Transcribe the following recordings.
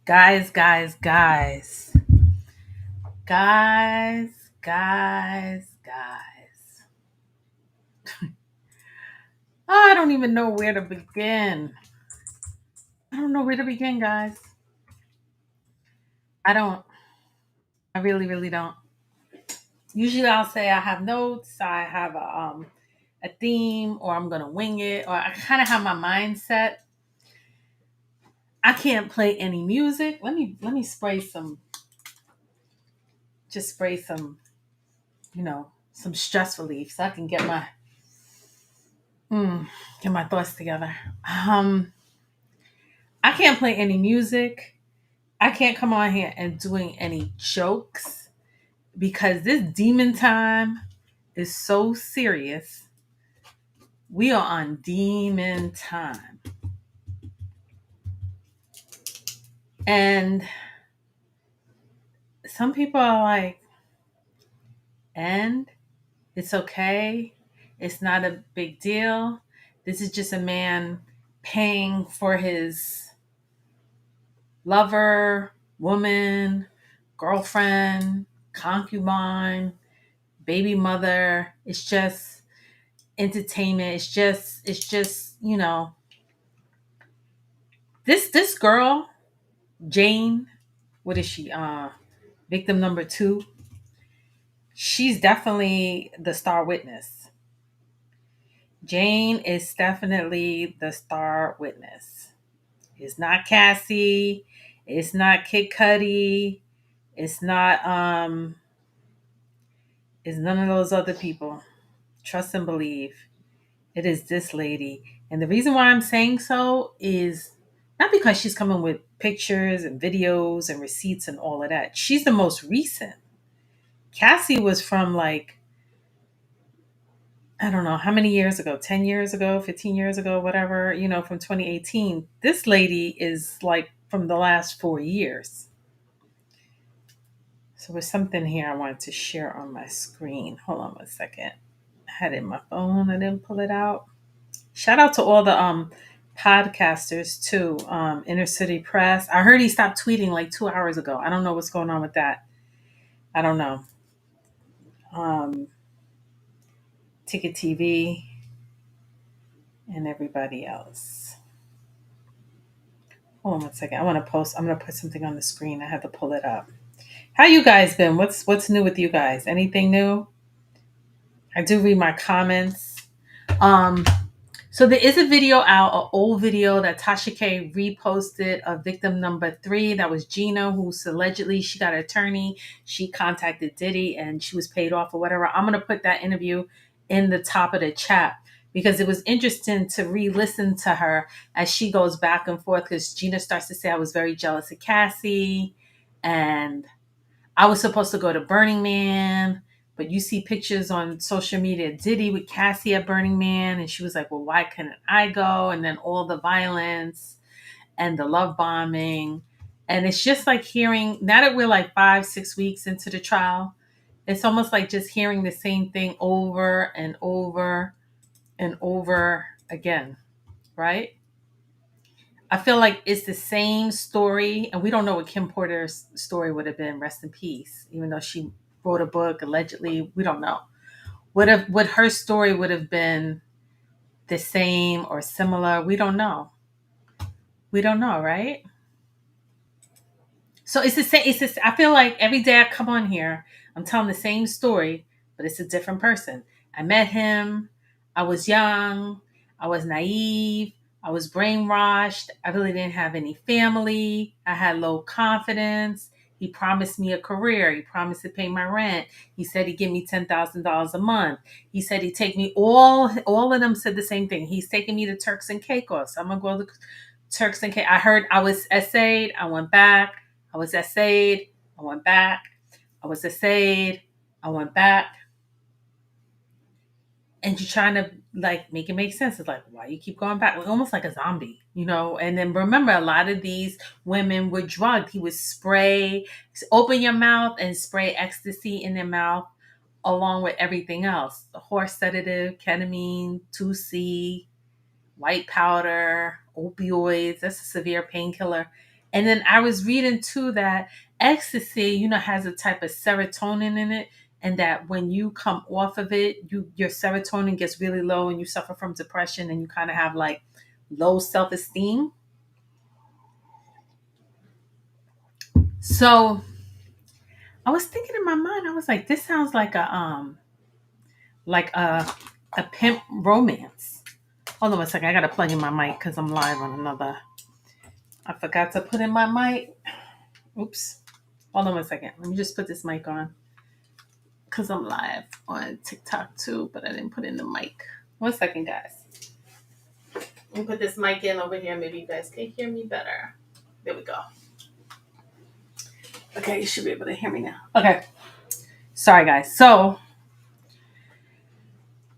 Guys, guys, guys, guys, guys. I don't even know where to begin. I don't know where to begin, guys. I don't. I really, really don't. Usually, I'll say I have notes. I have a theme, or I'm gonna wing it, or I kind of have my mindset. I can't play any music. Let me spray some. Just spray some. Some stress relief, so I can mm, get my thoughts together. Um, I can't play any music. I can't come on here and doing any jokes because this demon time is so serious. We are on demon time. And some people are like, and it's okay. It's not a big deal. This is just a man paying for his lover, woman, girlfriend, concubine, baby mother. It's just entertainment. It's just this girl, Jane, what is she? Victim number 2. She's definitely the star witness. Jane is definitely the star witness. It's not Cassie. It's not Kid Cudi. It's not it's none of those other people. Trust and believe. It is this lady. And the reason why I'm saying so is not because she's coming with pictures and videos and receipts and all of that. She's the most recent. Cassie was from like, I don't know how many years ago, 10 years ago, 15 years ago, whatever, from 2018. This lady is like from the last 4 years. So there's something here I wanted to share on my screen. Hold on one second. I had it in my phone. I didn't pull it out. Shout out to all the podcasters too. Inner City Press. I heard he stopped tweeting like 2 hours ago. I don't know what's going on with that. I don't know. Um, Ticket TV and everybody else. Hold on one second. I want to post. I'm gonna put something on the screen. I have to pull it up. How you guys been? What's new with you guys? Anything new? I do read my comments. Um, So there is a video out, an old video that Tasha K reposted of victim number 3. That was Gina, who's allegedly she got an attorney. She contacted Diddy and she was paid off or whatever. I'm gonna put that interview in the top of the chat because it was interesting to re-listen to her as she goes back and forth because Gina starts to say I was very jealous of Cassie and I was supposed to go to Burning Man, but you see pictures on social media, Diddy with Cassie at Burning Man. And she was like, well, why couldn't I go? And then all the violence and the love bombing. And it's just like hearing, now that we're like 5, 6 weeks into the trial, it's almost like just hearing the same thing over and over and over again, right? I feel like it's the same story, and we don't know what Kim Porter's story would have been. Rest in peace. Even though she wrote a book, allegedly, we don't know. What her story would have been the same or similar. We don't know. We don't know, right? So it's the same. It's just, I feel like every day I come on here, I'm telling the same story, but it's a different person. I met him. I was young. I was naive. I was brainwashed. I really didn't have any family. I had low confidence. He promised me a career. He promised to pay my rent. He said he'd give me $10,000 a month. He said he'd take me all of them said the same thing. He's taking me to Turks and Caicos. I'm gonna go to Turks and Caicos. I heard I was essayed. I went back. I was essayed. I went back. I was essayed. I went back. And you're trying to like make it make sense. It's like, why you keep going back? Like, almost like a zombie, And then remember, a lot of these women were drugged. He would spray, open your mouth and spray ecstasy in their mouth along with everything else. The horse sedative, ketamine, 2C, white powder, opioids. That's a severe painkiller. And then I was reading too that ecstasy, has a type of serotonin in it, and that when you come off of it, your serotonin gets really low, and you suffer from depression, and you kind of have like low self-esteem. So I was thinking in my mind, I was like, this sounds like a pimp romance. Hold on a second, I gotta plug in my mic because I'm live on another. I forgot to put in my mic. Oops. Hold on one second. Let me just put this mic on because I'm live on TikTok too, but I didn't put in the mic. 1 second, guys. Let me put this mic in over here. Maybe you guys can hear me better. There we go. Okay, you should be able to hear me now. Okay. Sorry, guys. So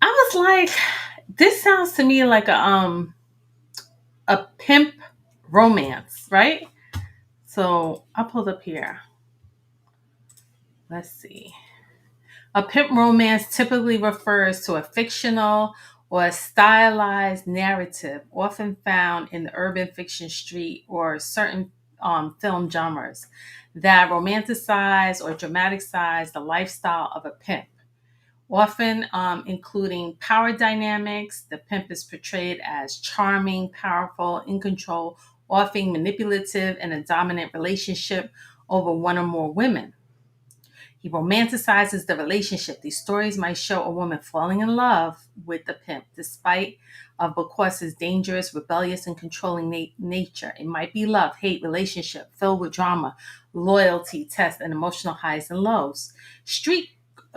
I was like, this sounds to me like a pimp romance, right? So I pulled up here. Let's see. A pimp romance typically refers to a fictional or a stylized narrative, often found in the urban fiction, street, or certain film genres, that romanticize or dramatize the lifestyle of a pimp. Often including power dynamics, the pimp is portrayed as charming, powerful, in control, often manipulative, in a dominant relationship over one or more women. He romanticizes the relationship. These stories might show a woman falling in love with the pimp, despite of because his dangerous, rebellious, and controlling nature. It might be love, hate, relationship filled with drama, loyalty, tests, and emotional highs and lows. Street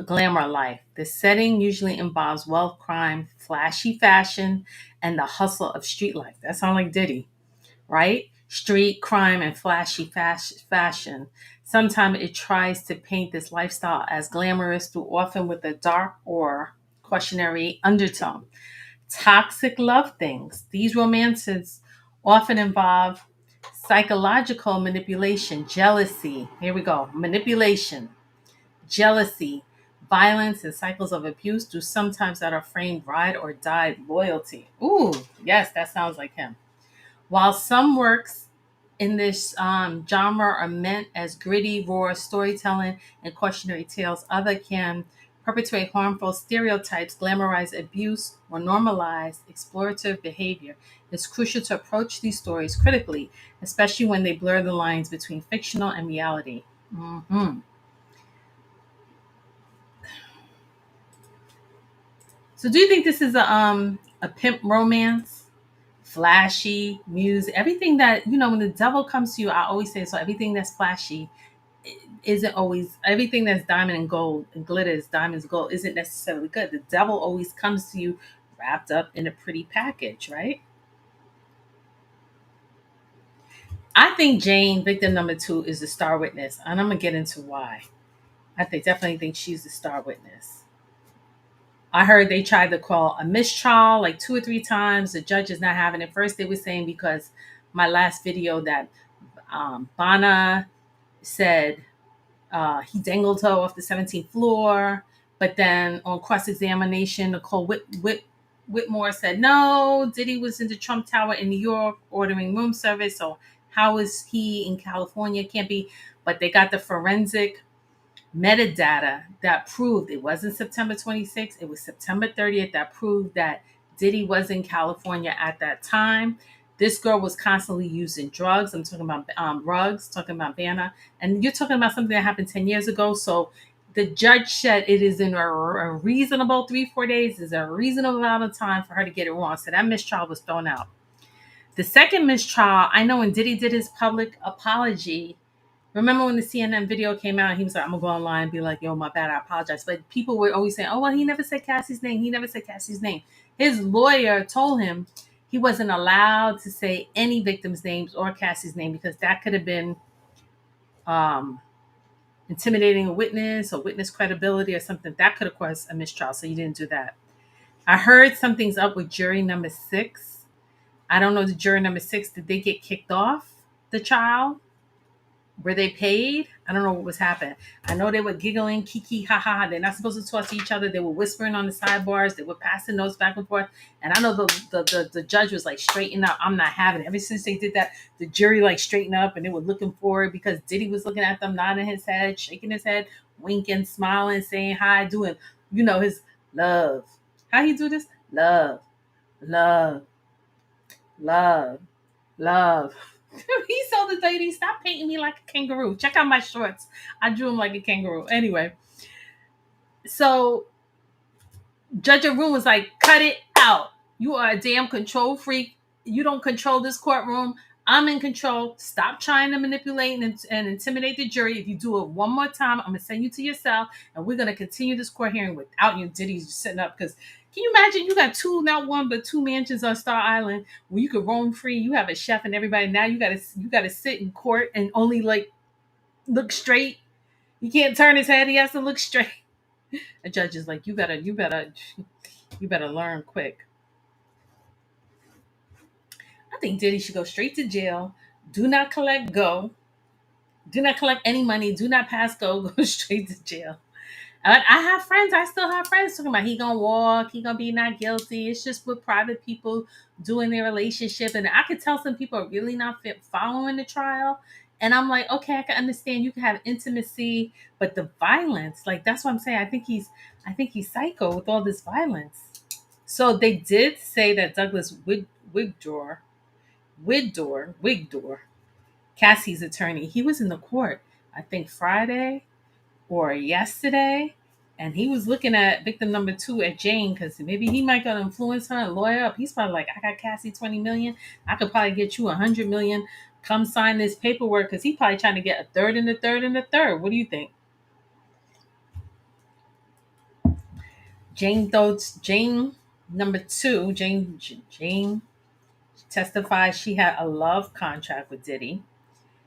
glamour life. The setting usually involves wealth, crime, flashy fashion, and the hustle of street life. That sounds like Diddy, right? Street crime and flashy fashion. Sometimes it tries to paint this lifestyle as glamorous, through often with a dark or cautionary undertone. Toxic love things. These romances often involve psychological manipulation, jealousy. Here we go. Manipulation, jealousy, violence, and cycles of abuse do sometimes that are framed ride or die loyalty. Ooh, yes, that sounds like him. While some works in this genre are meant as gritty, raw storytelling and cautionary tales, other can perpetuate harmful stereotypes, glamorize abuse, or normalize exploitative behavior. It's crucial to approach these stories critically, especially when they blur the lines between fictional and reality. Mhm. So, do you think this is a pimp romance? Flashy music, everything that, when the devil comes to you, I always say, so everything that's flashy isn't always, everything that's diamond and gold and glitters, diamonds, gold, isn't necessarily good. The devil always comes to you wrapped up in a pretty package, right? I think Jane, victim number 2, is the star witness, and I'm gonna get into why. Definitely think she's the star witness. I heard they tried to call a mistrial like 2 or 3 times. The judge is not having it. First, they were saying because my last video that Bana said he dangled her off the 17th floor. But then on cross examination, Nicole Whitmore said, no, Diddy was in the Trump Tower in New York ordering room service. So how is he in California? Can't be. But they got the forensic metadata that proved it wasn't September 26th, it was September 30th, that proved that Diddy was in California at that time. This girl was constantly using drugs. I'm talking about rugs, talking about Banna. And you're talking about something that happened 10 years ago. So the judge said it is in a reasonable 3-4 days, is a reasonable amount of time for her to get it wrong. So that mistrial was thrown out. The second mistrial, I know when Diddy did his public apology, remember when the CNN video came out, he was like, I'm going to go online and be like, yo, my bad, I apologize. But people were always saying, oh, well, he never said Cassie's name. He never said Cassie's name. His lawyer told him he wasn't allowed to say any victims' names or Cassie's name because that could have been um, intimidating a witness or witness credibility or something. That could have caused a mistrial. So he didn't do that. I heard something's up with jury number 6. I don't know the jury number 6. Did they get kicked off the trial? Were they paid? I don't know what was happening. I know they were giggling, kiki, ha ha. They're not supposed to talk to each other. They were whispering on the sidebars. They were passing notes back and forth. And I know the judge was like, straighten up. I'm not having it. Ever since they did that, the jury like straightened up and they were looking for it because Diddy was looking at them, nodding his head, shaking his head, winking, smiling, saying hi, doing, his love. How he do this? Love, love, love, love. He told the lady, stop painting me like a kangaroo. Check out my shorts. I drew him like a kangaroo. Anyway, so Judge Arun was like, cut it out. You are a damn control freak. You don't control this courtroom. I'm in control. Stop trying to manipulate and intimidate the jury. If you do it one more time, I'm going to send you to your cell and we're going to continue this court hearing without you. Diddy's sitting up because can you imagine you got two, not one, but two mansions on Star Island where you could roam free. You have a chef and everybody. Now you gotta sit in court and only like look straight. He can't turn his head. He has to look straight. The judge is like, you better learn quick. I think Diddy should go straight to jail. Do not collect go. Do not collect any money. Do not pass go. Go straight to jail. I have friends. I still have friends talking about he gonna walk. He gonna be not guilty. It's just with private people doing their relationship, and I could tell some people are really not fit following the trial. And I'm like, okay, I can understand. You can have intimacy, but the violence, like that's what I'm saying. I think he's psycho with all this violence. So they did say that Douglas Wigdor, Cassie's attorney, he was in the court. I think Friday or yesterday, and he was looking at victim number two at Jane because maybe he might gonna influence her and lawyer up. He's probably like, I got Cassie 20 million. I could probably get you 100 million. Come sign this paperwork because he probably trying to get a third and a third and a third. What do you think? Jane number two, Jane testified she had a love contract with Diddy.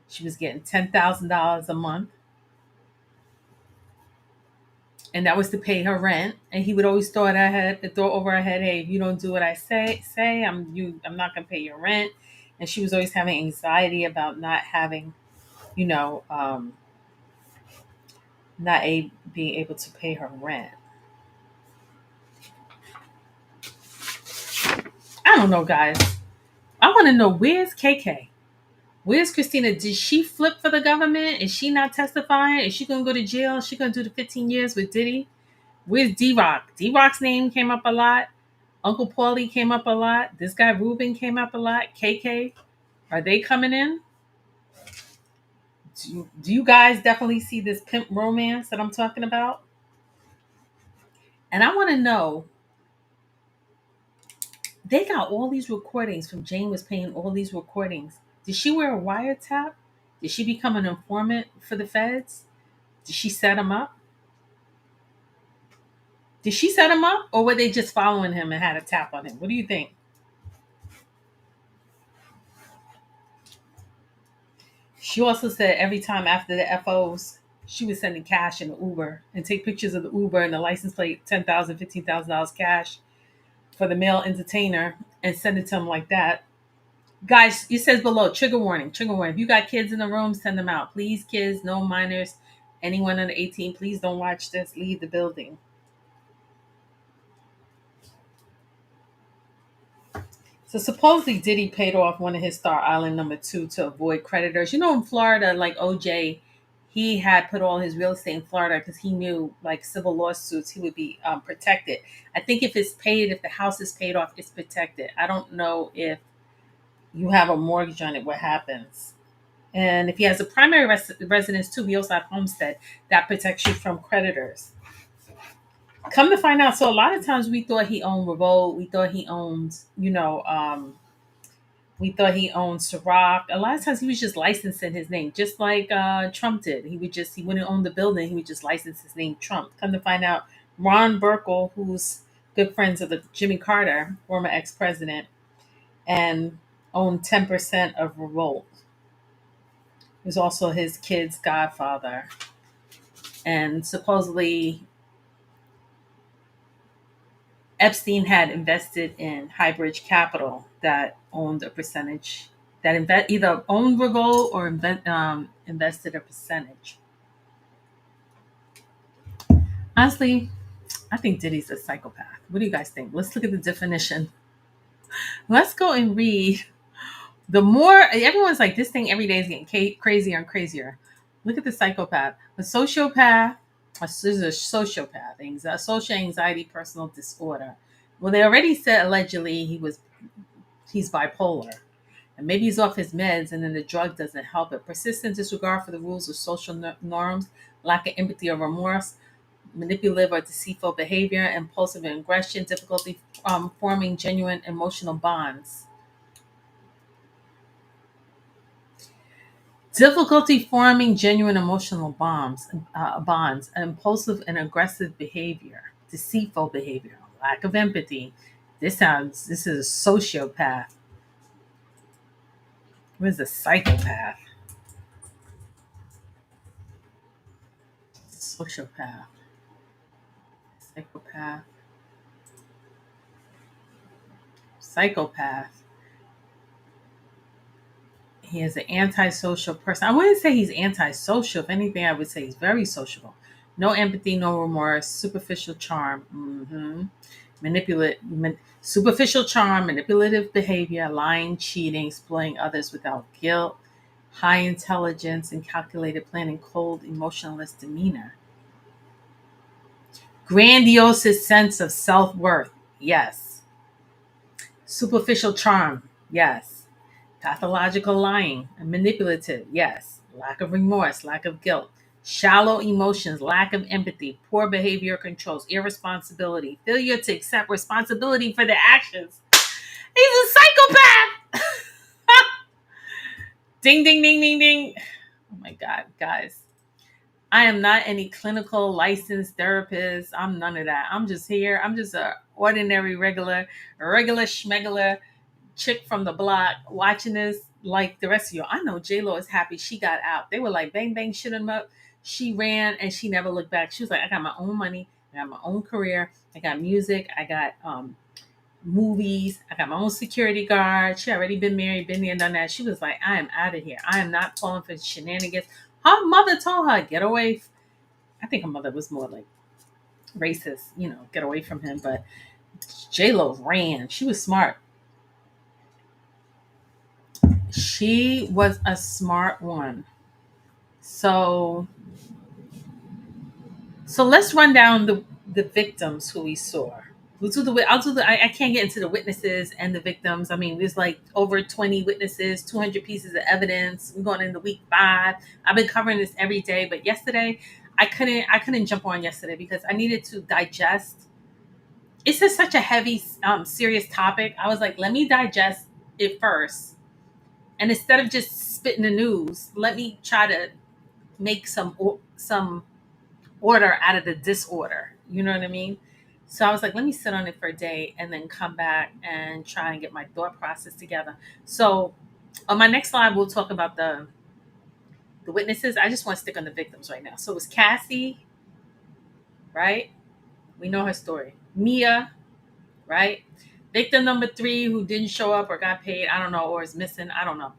She was getting $10,000 a month, and that was to pay her rent. And he would always throw over her head, "Hey, if you don't do what I say, I'm not gonna pay your rent." And she was always having anxiety about not having, you know, being able to pay her rent. I don't know, guys. I want to know, where's KK? Where's Christina? Did she flip for the government? Is she not testifying? Is she gonna go to jail? Is she gonna do the 15 years with Diddy? Where's D Rock? D Rock's name came up a lot. Uncle Paulie came up a lot. This guy Ruben came up a lot. KK, are they coming in? Do you guys definitely see this pimp romance that I'm talking about? And I want to know, they got all these recordings from Jane was paying all these recordings. Did she wear a wiretap? Did she become an informant for the feds? Did she set him up? Did she set him up, or were they just following him and had a tap on him? What do you think? She also said every time after the FOs, she was sending cash in the Uber and take pictures of the Uber and the license plate, $10,000, $15,000 cash for the male entertainer, and send it to him like that. Guys, it says below, trigger warning, trigger warning. If you got kids in the room, send them out. Please, kids, no minors, anyone under 18, please don't watch this. Leave the building. So supposedly Diddy paid off one of his Star Island number two to avoid creditors. In Florida, like OJ, he had put all his real estate in Florida because he knew like civil lawsuits, he would be protected. I think if the house is paid off, it's protected. I don't know if you have a mortgage on it, what happens. And if he has a primary residence too, he also have homestead that protects you from creditors. Come to find out, so a lot of times we thought he owned Revolt. We thought he owned, we thought he owned Ciroc. A lot of times he was just licensing his name, just like Trump did. He wouldn't own the building. He would just license his name Trump. Come to find out, Ron Burkle, who's good friends of the Jimmy Carter, former ex-president, and owned 10% of Revolt. He was also his kid's godfather. And supposedly Epstein had invested in Highbridge Capital that owned a percentage that either owned Revolt or invested a percentage. Honestly, I think Diddy's a psychopath. What do you guys think? Let's look at the definition. Let's go and read. The more everyone's like, this thing every day is getting crazier and crazier. Look at the psychopath. A sociopath. This is a sociopath. Social anxiety personal disorder. Well, they already said allegedly he's bipolar. And maybe he's off his meds and then the drug doesn't help it. Persistent disregard for the rules of social norms, lack of empathy or remorse, manipulative or deceitful behavior, impulsive aggression, difficulty forming genuine emotional bonds. Difficulty forming genuine emotional bonds, impulsive and aggressive behavior, deceitful behavior, lack of empathy. This is a sociopath. What is a psychopath? Sociopath. Psychopath. Psychopath. He is an antisocial person. I wouldn't say he's antisocial. If anything, I would say he's very sociable. No empathy, no remorse, superficial charm. Superficial charm, manipulative behavior, lying, cheating, exploiting others without guilt, high intelligence and calculated planning, cold, emotionless demeanor. Grandiose sense of self-worth. Yes. Superficial charm. Yes. Pathological lying and manipulative. Yes. Lack of remorse, lack of guilt. Shallow emotions, lack of empathy, poor behavior controls, irresponsibility, failure to accept responsibility for their actions. He's a psychopath. Ding, ding, ding, ding, ding. Oh my God, guys. I am not any clinical licensed therapist. I'm none of that. I'm just here. I'm just a ordinary, regular schmegular chick from the block watching this like the rest of you. I know J-Lo is happy she got out. They were like, bang, bang, shit him up. She ran and she never looked back. She was like, I got my own money. I got my own career. I got music. I got movies. I got my own security guard. She already been married, been there, and done that. She was like, I am out of here. I am not falling for shenanigans. Her mother told her, get away. I think her mother was more like racist, get away from him. But J-Lo ran. She was smart. She was a smart one. So let's run down the victims who we saw. I can't get into the witnesses and the victims. I mean, there's like over 20 witnesses, 200 pieces of evidence. We're going into week 5. I've been covering this every day, but yesterday I couldn't jump on yesterday because I needed to digest. It's just such a heavy, serious topic. I was like, let me digest it first. And instead of just spitting the news, let me try to make some order out of the disorder. You know what I mean? So I was like, let me sit on it for a day and then come back and try and get my thought process together. So on my next slide, we'll talk about the witnesses. I just want to stick on the victims right now. So it was Cassie, right? We know her story. Mia, right? Victim number 3 who didn't show up or got paid, I don't know, or is missing, I don't know.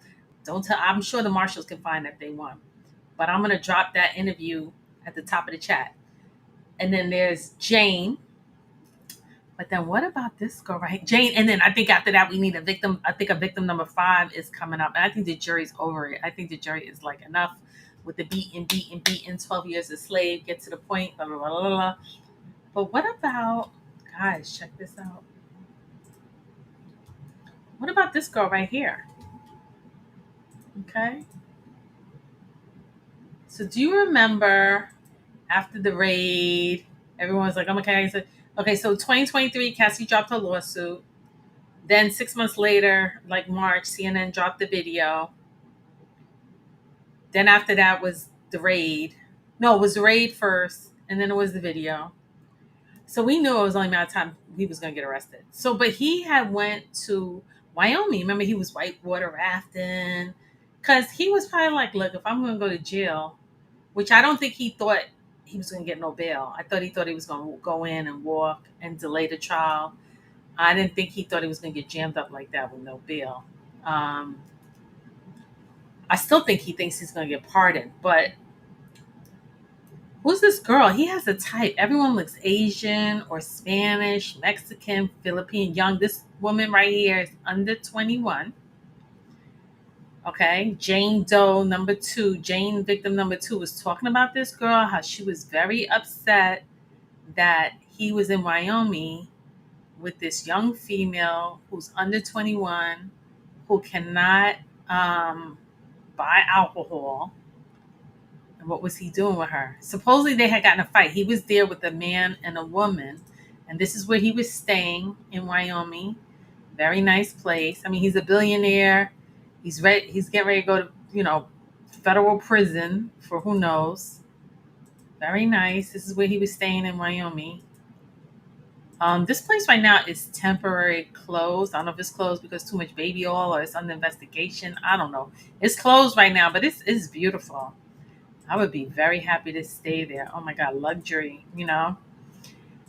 Don't tell. I'm sure the marshals can find that if they want. But I'm gonna drop that interview at the top of the chat. And then there's Jane. But then what about this girl, right? Jane. And then I think after that we need a victim. I think a victim number 5 is coming up. And I think the jury's over it. I think the jury is like enough with the beating, 12 years a slave, get to the point, blah, blah, blah, blah, blah. But what about, guys, check this out. What about this girl right here? Okay. So do you remember after the raid, everyone's like, oh my God. Okay, so 2023, Cassie dropped her lawsuit. Then 6 months later, like March, CNN dropped the video. Then after that was the raid. No, it was the raid first, and then it was the video. So we knew it was only a matter of time he was going to get arrested. So, but he had went to Wyoming. Remember, he was whitewater rafting. Because he was probably like, look, if I'm going to go to jail, which I don't think he thought he was going to get no bail. I thought he was going to go in and walk and delay the trial. I didn't think he thought he was going to get jammed up like that with no bail. I still think he thinks he's going to get pardoned. But who's this girl? He has a type. Everyone looks Asian or Spanish, Mexican, Philippine, young. This woman right here is under 21. Okay. Jane Doe number two, Jane victim number two was talking about this girl, how she was very upset that he was in Wyoming with this young female who's under 21 who cannot um, buy alcohol. And what was he doing with her? Supposedly they had gotten a fight. He was there with a man and a woman, and this is where he was staying in Wyoming. Very nice place. I mean, he's a billionaire. He's ready. He's getting ready to go to federal prison for who knows. Very nice. This is where he was staying in Wyoming. This place right now is temporary closed. I don't know if it's closed because too much baby oil or it's under investigation. I don't know. It's closed right now, but it's beautiful. I would be very happy to stay there. Oh my God, luxury.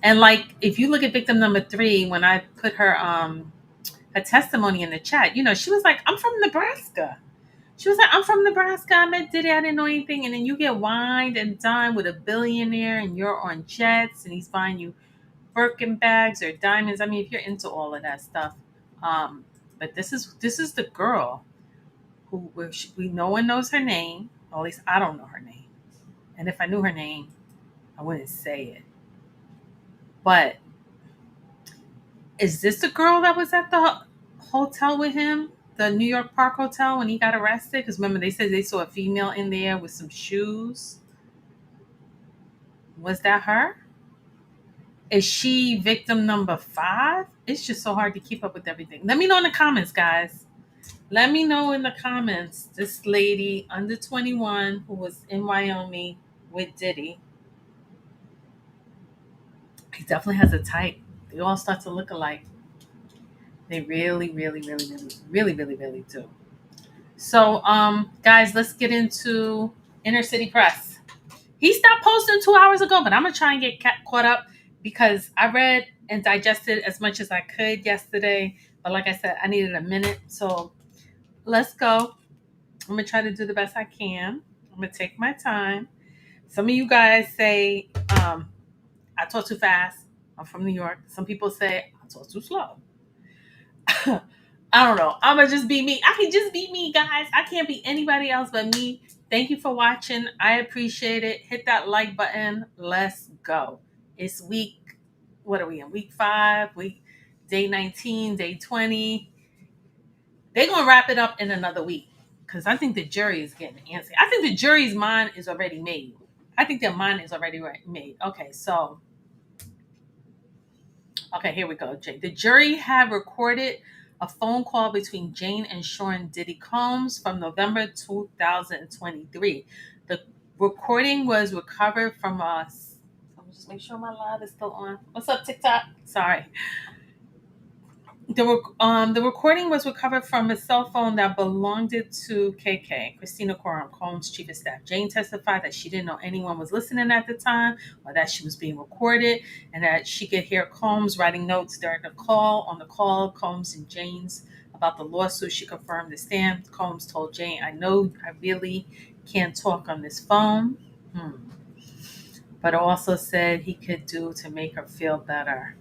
And like, if you look at victim number three, when I put her testimony in the chat, she was like, I'm from Nebraska. She was like, I'm from Nebraska. I met Diddy. I didn't know anything. And then you get wined and dined with a billionaire and you're on jets and he's buying you Birkin bags or diamonds. I mean, if you're into all of that stuff. But this is the girl we no one knows her name. Or at least I don't know her name. And if I knew her name, I wouldn't say it. But is this the girl that was at the hotel with him? The New York Park Hotel when he got arrested? Because remember, they said they saw a female in there with some shoes. Was that her? Is she victim number 5? It's just so hard to keep up with everything. Let me know in the comments, guys. Let me know in the comments. This lady under 21 who was in Wyoming with Diddy. He definitely has a type. They all start to look alike. They really, really, really, really, really, really, really do. So, guys, let's get into Inner City Press. He stopped posting 2 hours ago, but I'm gonna try and get caught up because I read and digested as much as I could yesterday. But like I said, I needed a minute. So let's go. I'm gonna try to do the best I can. I'm gonna take my time. Some of you guys say I talk too fast. I'm from New York. Some people say I talk too slow. I don't know. I'm gonna just be me. I can just be me, guys. I can't be anybody else but me. Thank you for watching. I appreciate it. Hit that like button. Let's go. It's week. What are we in? Week 5. Day 19. Day 20. They're gonna wrap it up in another week because I think the jury is getting antsy. I think the jury's mind is already made. I think their mind is already made. Okay, here we go, Jay. The jury had recorded a phone call between Jane and Sean Diddy Combs from November 2023. The recording was recovered from us. Let me just make sure my live is still on. What's up, TikTok? Sorry. The recording was recovered from a cell phone that belonged to KK, Christina Coram, Combs' chief of staff. Jane testified that she didn't know anyone was listening at the time or that she was being recorded and that she could hear Combs writing notes during the call. On the call, Combs and Jane's about the lawsuit, she confirmed the stand. Combs told Jane, I know I really can't talk on this phone. But also said he could do to make her feel better.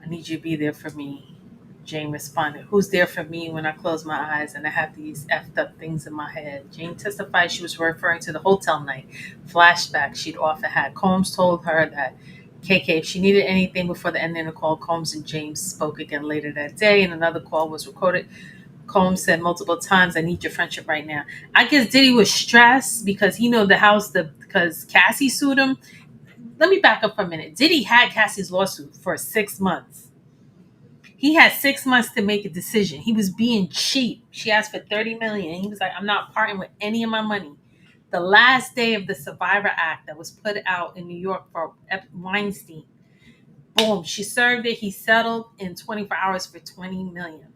I need you to be there for me. Jane responded, who's there for me when I close my eyes and I have these effed up things in my head? Jane testified she was referring to the hotel night flashback she'd often had. Combs told her that KK, if she needed anything before the ending of the call, Combs and James spoke again later that day, and another call was recorded. Combs said multiple times, I need your friendship right now. I guess Diddy was stressed because he knew because Cassie sued him. Let me back up for a minute. Diddy had Cassie's lawsuit for 6 months. He had 6 months to make a decision. He was being cheap. She asked for $30 million. He was like, I'm not parting with any of my money. The last day of the Survivor Act that was put out in New York for Weinstein. Boom. She served it. He settled in 24 hours for $20 million.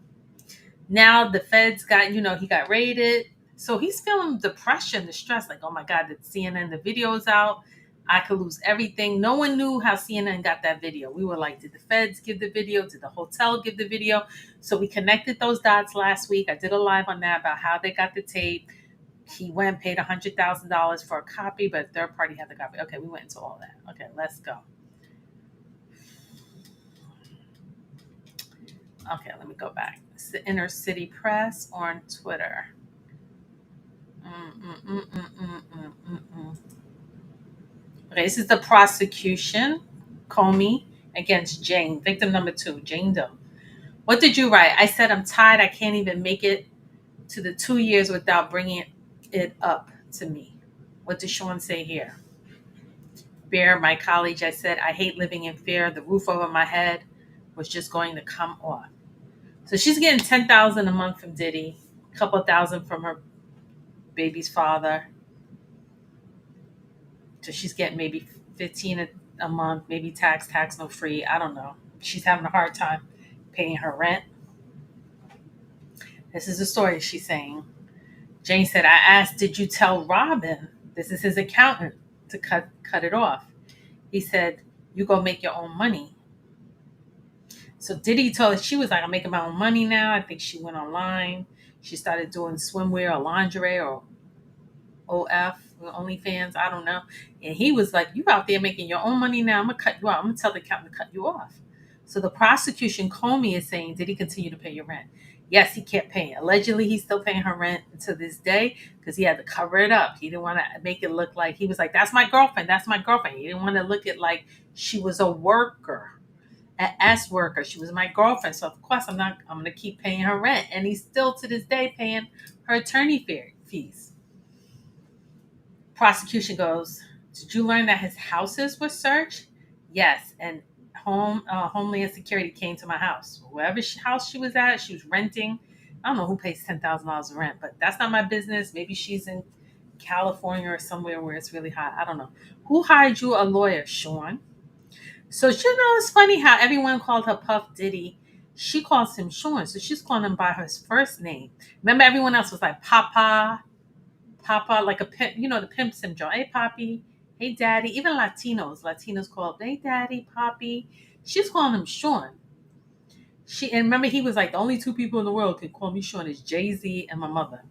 Now the feds got, he got raided. So he's feeling the pressure and the stress. Like, oh my God, the CNN, the video's out. I could lose everything. No one knew how CNN got that video. We were like, did the feds give the video? Did the hotel give the video? So we connected those dots last week. I did a live on that about how they got the tape. He went, paid $100,000 for a copy, but third party had the copy. Okay, we went into all that. Okay, let's go. Okay, let me go back. It's the Inner City Press on Twitter. Okay, this is the prosecution, Comey against Jane, victim number 2, Jane Doe. What did you write? I said, I'm tired. I can't even make it to the 2 years without bringing it up to me. What did Sean say here? Bear, my college, I said, I hate living in fear. The roof over my head was just going to come off. So she's getting $10,000 a month from Diddy, a couple thousand from her baby's father. So she's getting maybe 15 a month, maybe tax no free. I don't know. She's having a hard time paying her rent. This is the story she's saying. Jane said, I asked, did you tell Robin, this is his accountant, to cut it off? He said, you go make your own money. So Diddy told her, she was like, I'm making my own money now. I think she went online. She started doing swimwear or lingerie or OF, OnlyFans, I don't know. And he was like, you out there making your own money now. I'm going to cut you out. I'm going to tell the accountant to cut you off. So the prosecution, Comey, is saying, did he continue to pay your rent? Yes, he kept paying. Allegedly, he's still paying her rent to this day because he had to cover it up. He didn't want to make it look like, he was like, that's my girlfriend. That's my girlfriend. He didn't want to look at like she was a worker, an S worker. She was my girlfriend. So of course I'm going to keep paying her rent. And he's still to this day paying her attorney fees. Prosecution goes, did you learn that his houses were searched? Yes. And Homeland Security came to my house. Wherever house she was at, she was renting. I don't know who pays $10,000 in rent, but that's not my business. Maybe she's in California or somewhere where it's really hot. I don't know. Who hired you a lawyer, Sean? So you know, it's funny how everyone called her Puff Diddy. She calls him Sean, so she's calling him by his first name. Remember, everyone else was like Papa, like a pimp, you know, the pimp syndrome. Hey, Poppy. Hey, Daddy. Even Latinos call him, hey, Daddy, Poppy. She's calling him Sean. And remember, he was like, the only 2 people in the world can call me Sean is Jay-Z and my mother.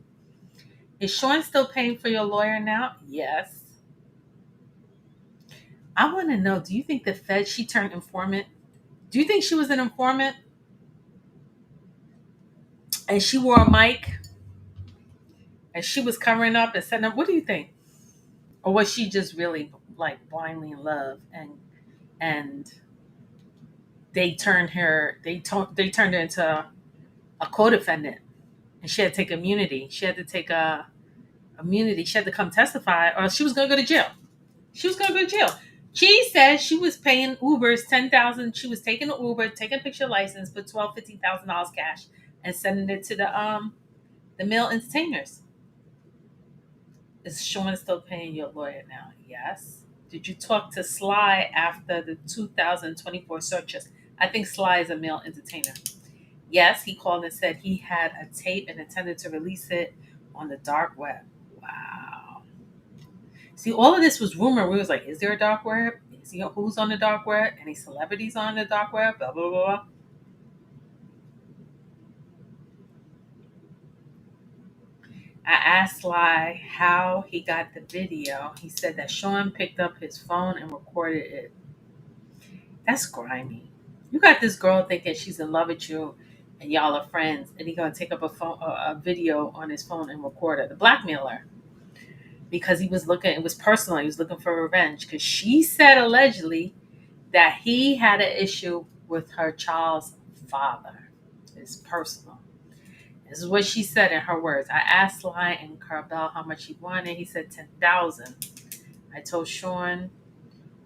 Is Sean still paying for your lawyer now? Yes. I want to know, do you think the Fed, she turned informant? Do you think she was an informant? And she wore a mic? And she was covering up and setting up? What do you think? Or was she just really like blindly in love and they turned her into a co-defendant, and she had to take immunity. She had to take immunity. She had to come testify, or she was going to go to jail. She said she was paying Ubers $10,000. She was taking an Uber, taking a picture license, put $15,000 cash, and sending it to the male entertainers. Is Sean still paying your lawyer now? Yes. Did you talk to Sly after the 2024 searches? I think Sly is a male entertainer. Yes, he called and said he had a tape and intended to release it on the dark web. Wow. See, all of this was rumor. We was like, is there a dark web? Who's on the dark web? Any celebrities on the dark web? Blah, blah, blah. I asked Sly how he got the video. He said that Sean picked up his phone and recorded it. That's grimy. You got this girl thinking she's in love with you and y'all are friends, and he's gonna take up a video on his phone and record it. The blackmailer. Because he was looking, it was personal. He was looking for revenge. Because she said allegedly that he had an issue with her child's father. It's personal. This is what she said in her words. I asked Sly and Carbell how much he wanted. He said $10,000. I told Sean,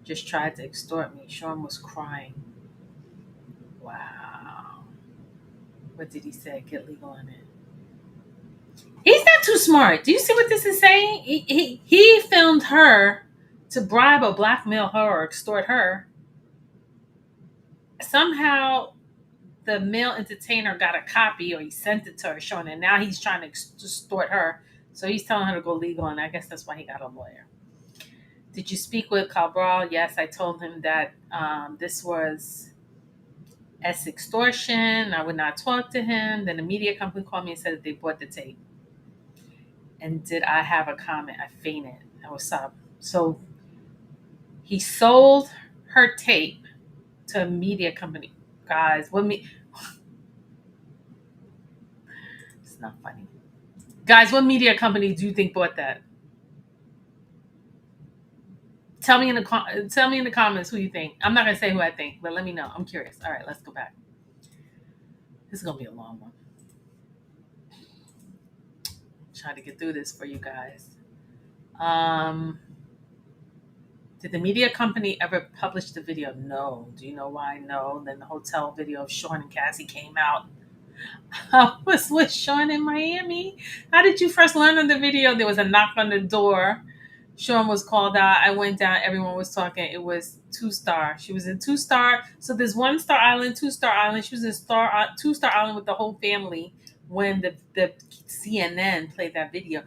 just tried to extort me. Sean was crying. Wow. What did he say? Get legal on it. He's not too smart. Do you see what this is saying? He filmed her to bribe or blackmail her or extort her. Somehow the male entertainer got a copy, or he sent it to her, showing it. Now he's trying to extort her. So he's telling her to go legal, and I guess that's why he got a lawyer. Did you speak with Cabral? Yes, I told him that this was extortion. I would not talk to him. Then the media company called me and said that they bought the tape. And did I have a comment? I fainted. I was sobbing. So he sold her tape to a media company. Guys, what me? It's not funny. Guys, what media company do you think bought that? Tell me in the comments who you think. I'm not gonna say who I think, but let me know. I'm curious. All right, let's go back. This is gonna be a long one. Trying to get through this for you guys. Um, did the media company ever publish the video? No. Do you know why? No. Then the hotel video of Sean and Cassie came out. I was with Sean in Miami. How did you first learn of the video? There was a knock on the door. Sean was called out. I went down. Everyone was talking. It was 2 star. She was in 2 star. So there's 1 star island, 2 star island. She was in 2 star island with the whole family when the CNN played that video.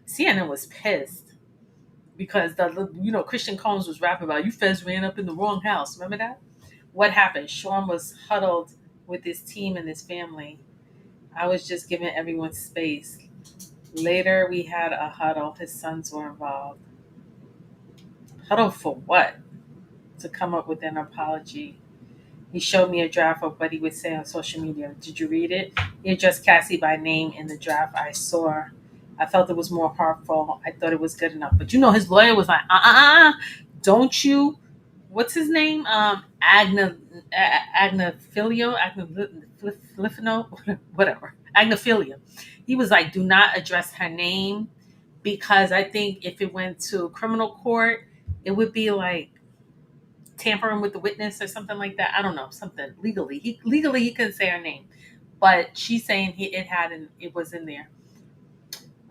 CNN was pissed because Christian Combs was rapping about you feds ran up in the wrong house. Remember that? What happened? Sean was huddled with his team and his family. I was just giving everyone space. Later, we had a huddle. His sons were involved. Huddle for what? To come up with an apology. He showed me a draft of what he would say on social media. Did you read it? He addressed Cassie by name in the draft I saw. I felt it was more heartful. I thought it was good enough. But his lawyer was like, don't you? What's his name? Agnafilio, whatever. Agnophilia. He was like, do not address her name because I think if it went to criminal court, it would be like tampering with the witness or something like that. I don't know, something legally. He couldn't say her name, but she's saying it was in there.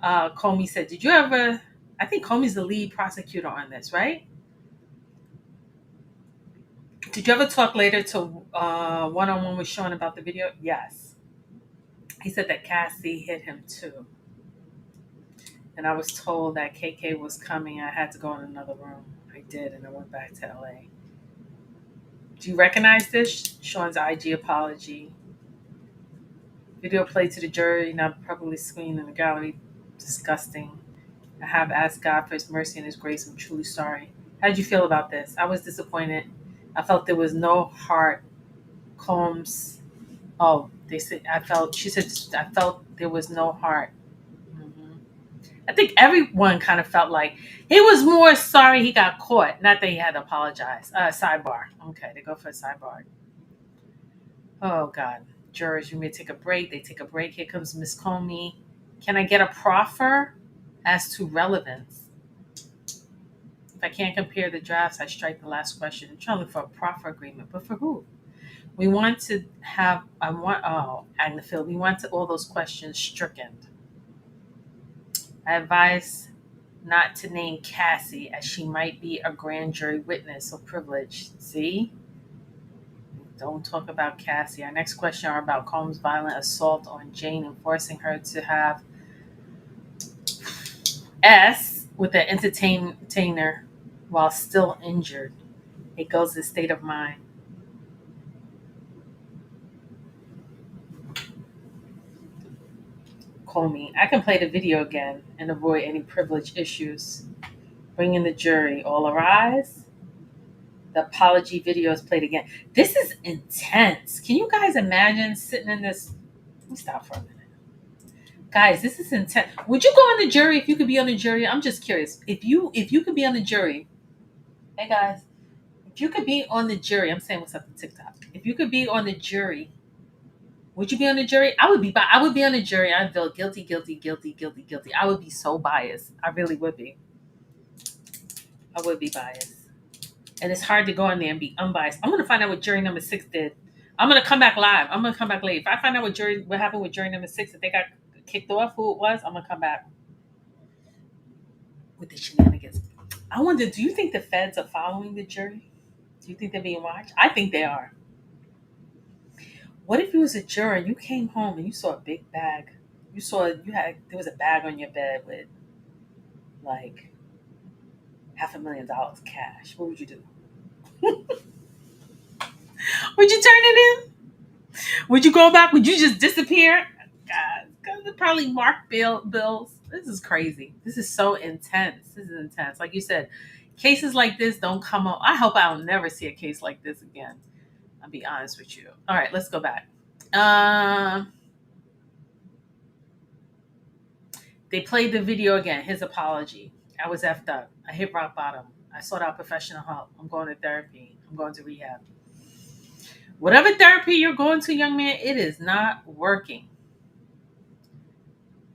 Comey said, "Did you ever?" I think Comey's the lead prosecutor on this, right? Did you ever talk later to one-on-one with Sean about the video? Yes. He said that Cassie hit him too. And I was told that KK was coming. I had to go in another room. I did, and I went back to LA. Do you recognize this? Sean's IG apology. Video played to the jury, not properly screened in the gallery. Disgusting. I have asked God for his mercy and his grace. I'm truly sorry. How did you feel about this? I was disappointed. I felt there was no heart. Combs. Oh, she said, I felt there was no heart. hmm I think everyone kind of felt like he was more sorry he got caught, not that he had to apologize. Sidebar. Okay, they go for a sidebar. Oh, God. Jurors, you may take a break. They take a break. Here comes Miss Comey. Can I get a proffer as to relevance? If I can't compare the drafts, I strike the last question. I'm trying to look for a proffer agreement, but for who? We want to have, Agnefield, we want all those questions stricken. I advise not to name Cassie as she might be a grand jury witness or privileged. See? Don't talk about Cassie. Our next question are about Combs' violent assault on Jane and forcing her to have S with an entertainer while still injured. It goes to state of mind. Comey, I can play the video again and avoid any privilege issues. Bring in the jury. All arise. The apology video is played again. This is intense. Can you guys imagine sitting in this? Let me stop for a minute. Guys, this is intense. Would you go on the jury if you could be on the jury? I'm just curious. If you could be on the jury, hey guys, if you could be on the jury, I'm saying what's up to TikTok. If you could be on the jury, would you be on the jury? I would be on the jury. I'd feel guilty, guilty, guilty, guilty, guilty. I would be so biased. I really would be. I would be biased. And it's hard to go in there and be unbiased. I'm gonna find out what jury number 6 did. I'm gonna come back live. I'm gonna come back late. If I find out what happened with jury number 6, if they got kicked off, who it was, I'm gonna come back with the shenanigans. I wonder, do you think the feds are following the jury? Do you think they're being watched? I think they are. What if you was a juror and you came home and you saw a big bag? There was a bag on your bed with like $500,000 cash. What would you do? Would you turn it in? Would you go back? Would you just disappear? God, gonna probably mark bills. This is crazy. This is so intense. This is intense. Like you said, cases like this don't come up. I hope I'll never see a case like this again. I'll be honest with you. All right, let's go back. Um, they played the video again. His apology. I was effed up. I hit rock bottom. I sought out professional help. I'm going to therapy. I'm going to rehab. Whatever therapy you're going to, young man, it is not working.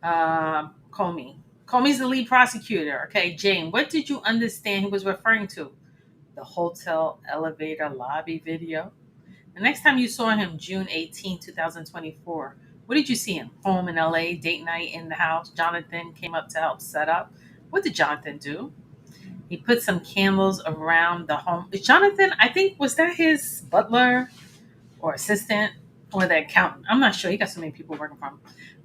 Comey. Comey's the lead prosecutor. Okay, Jane, what did you understand he was referring to? The hotel elevator lobby video. The next time you saw him, June 18, 2024, what did you see him? Home in LA, date night in the house. Jonathan came up to help set up. What did Jonathan do? He put some candles around the home. Is Jonathan, I think, was that his butler or assistant or the accountant? I'm not sure. He got so many people working for him.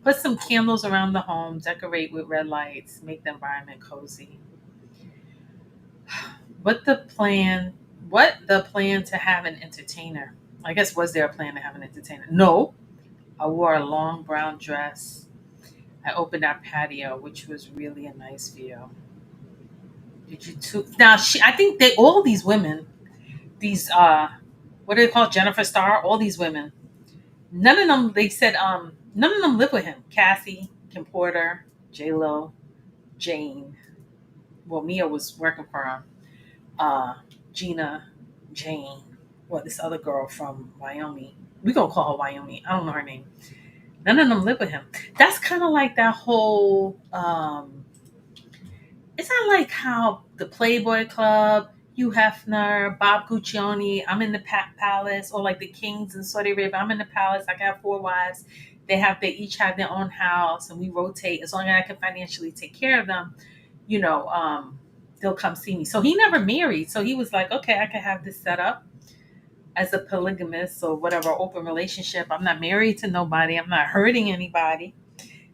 Put some candles around the home, decorate with red lights, make the environment cozy. What the plan? What the plan to have an entertainer? I guess, was there a plan to have an entertainer? No. I wore a long brown dress. I opened our patio, which was really a nice view. Did you two? Now, I think they all these women, these what do they call Jennifer Star? All these women. None of them. They said none of them live with him. Cassie, Kim Porter, J Lo, Jane. Well, Mia was working for him. Gina, Jane. Well, this other girl from Wyoming. We gonna call her Wyoming. I don't know her name. None of them live with him. That's kind of like that whole. It's not like how the Playboy Club, Hugh Hefner, Bob Guccione, I'm in the palace, or like the kings in Saudi Arabia, I'm in the palace. I got 4 wives. They each have their own house, and we rotate. As long as I can financially take care of them, you know, they'll come see me. So he never married. So he was like, okay, I can have this set up as a polygamist or whatever, open relationship. I'm not married to nobody. I'm not hurting anybody.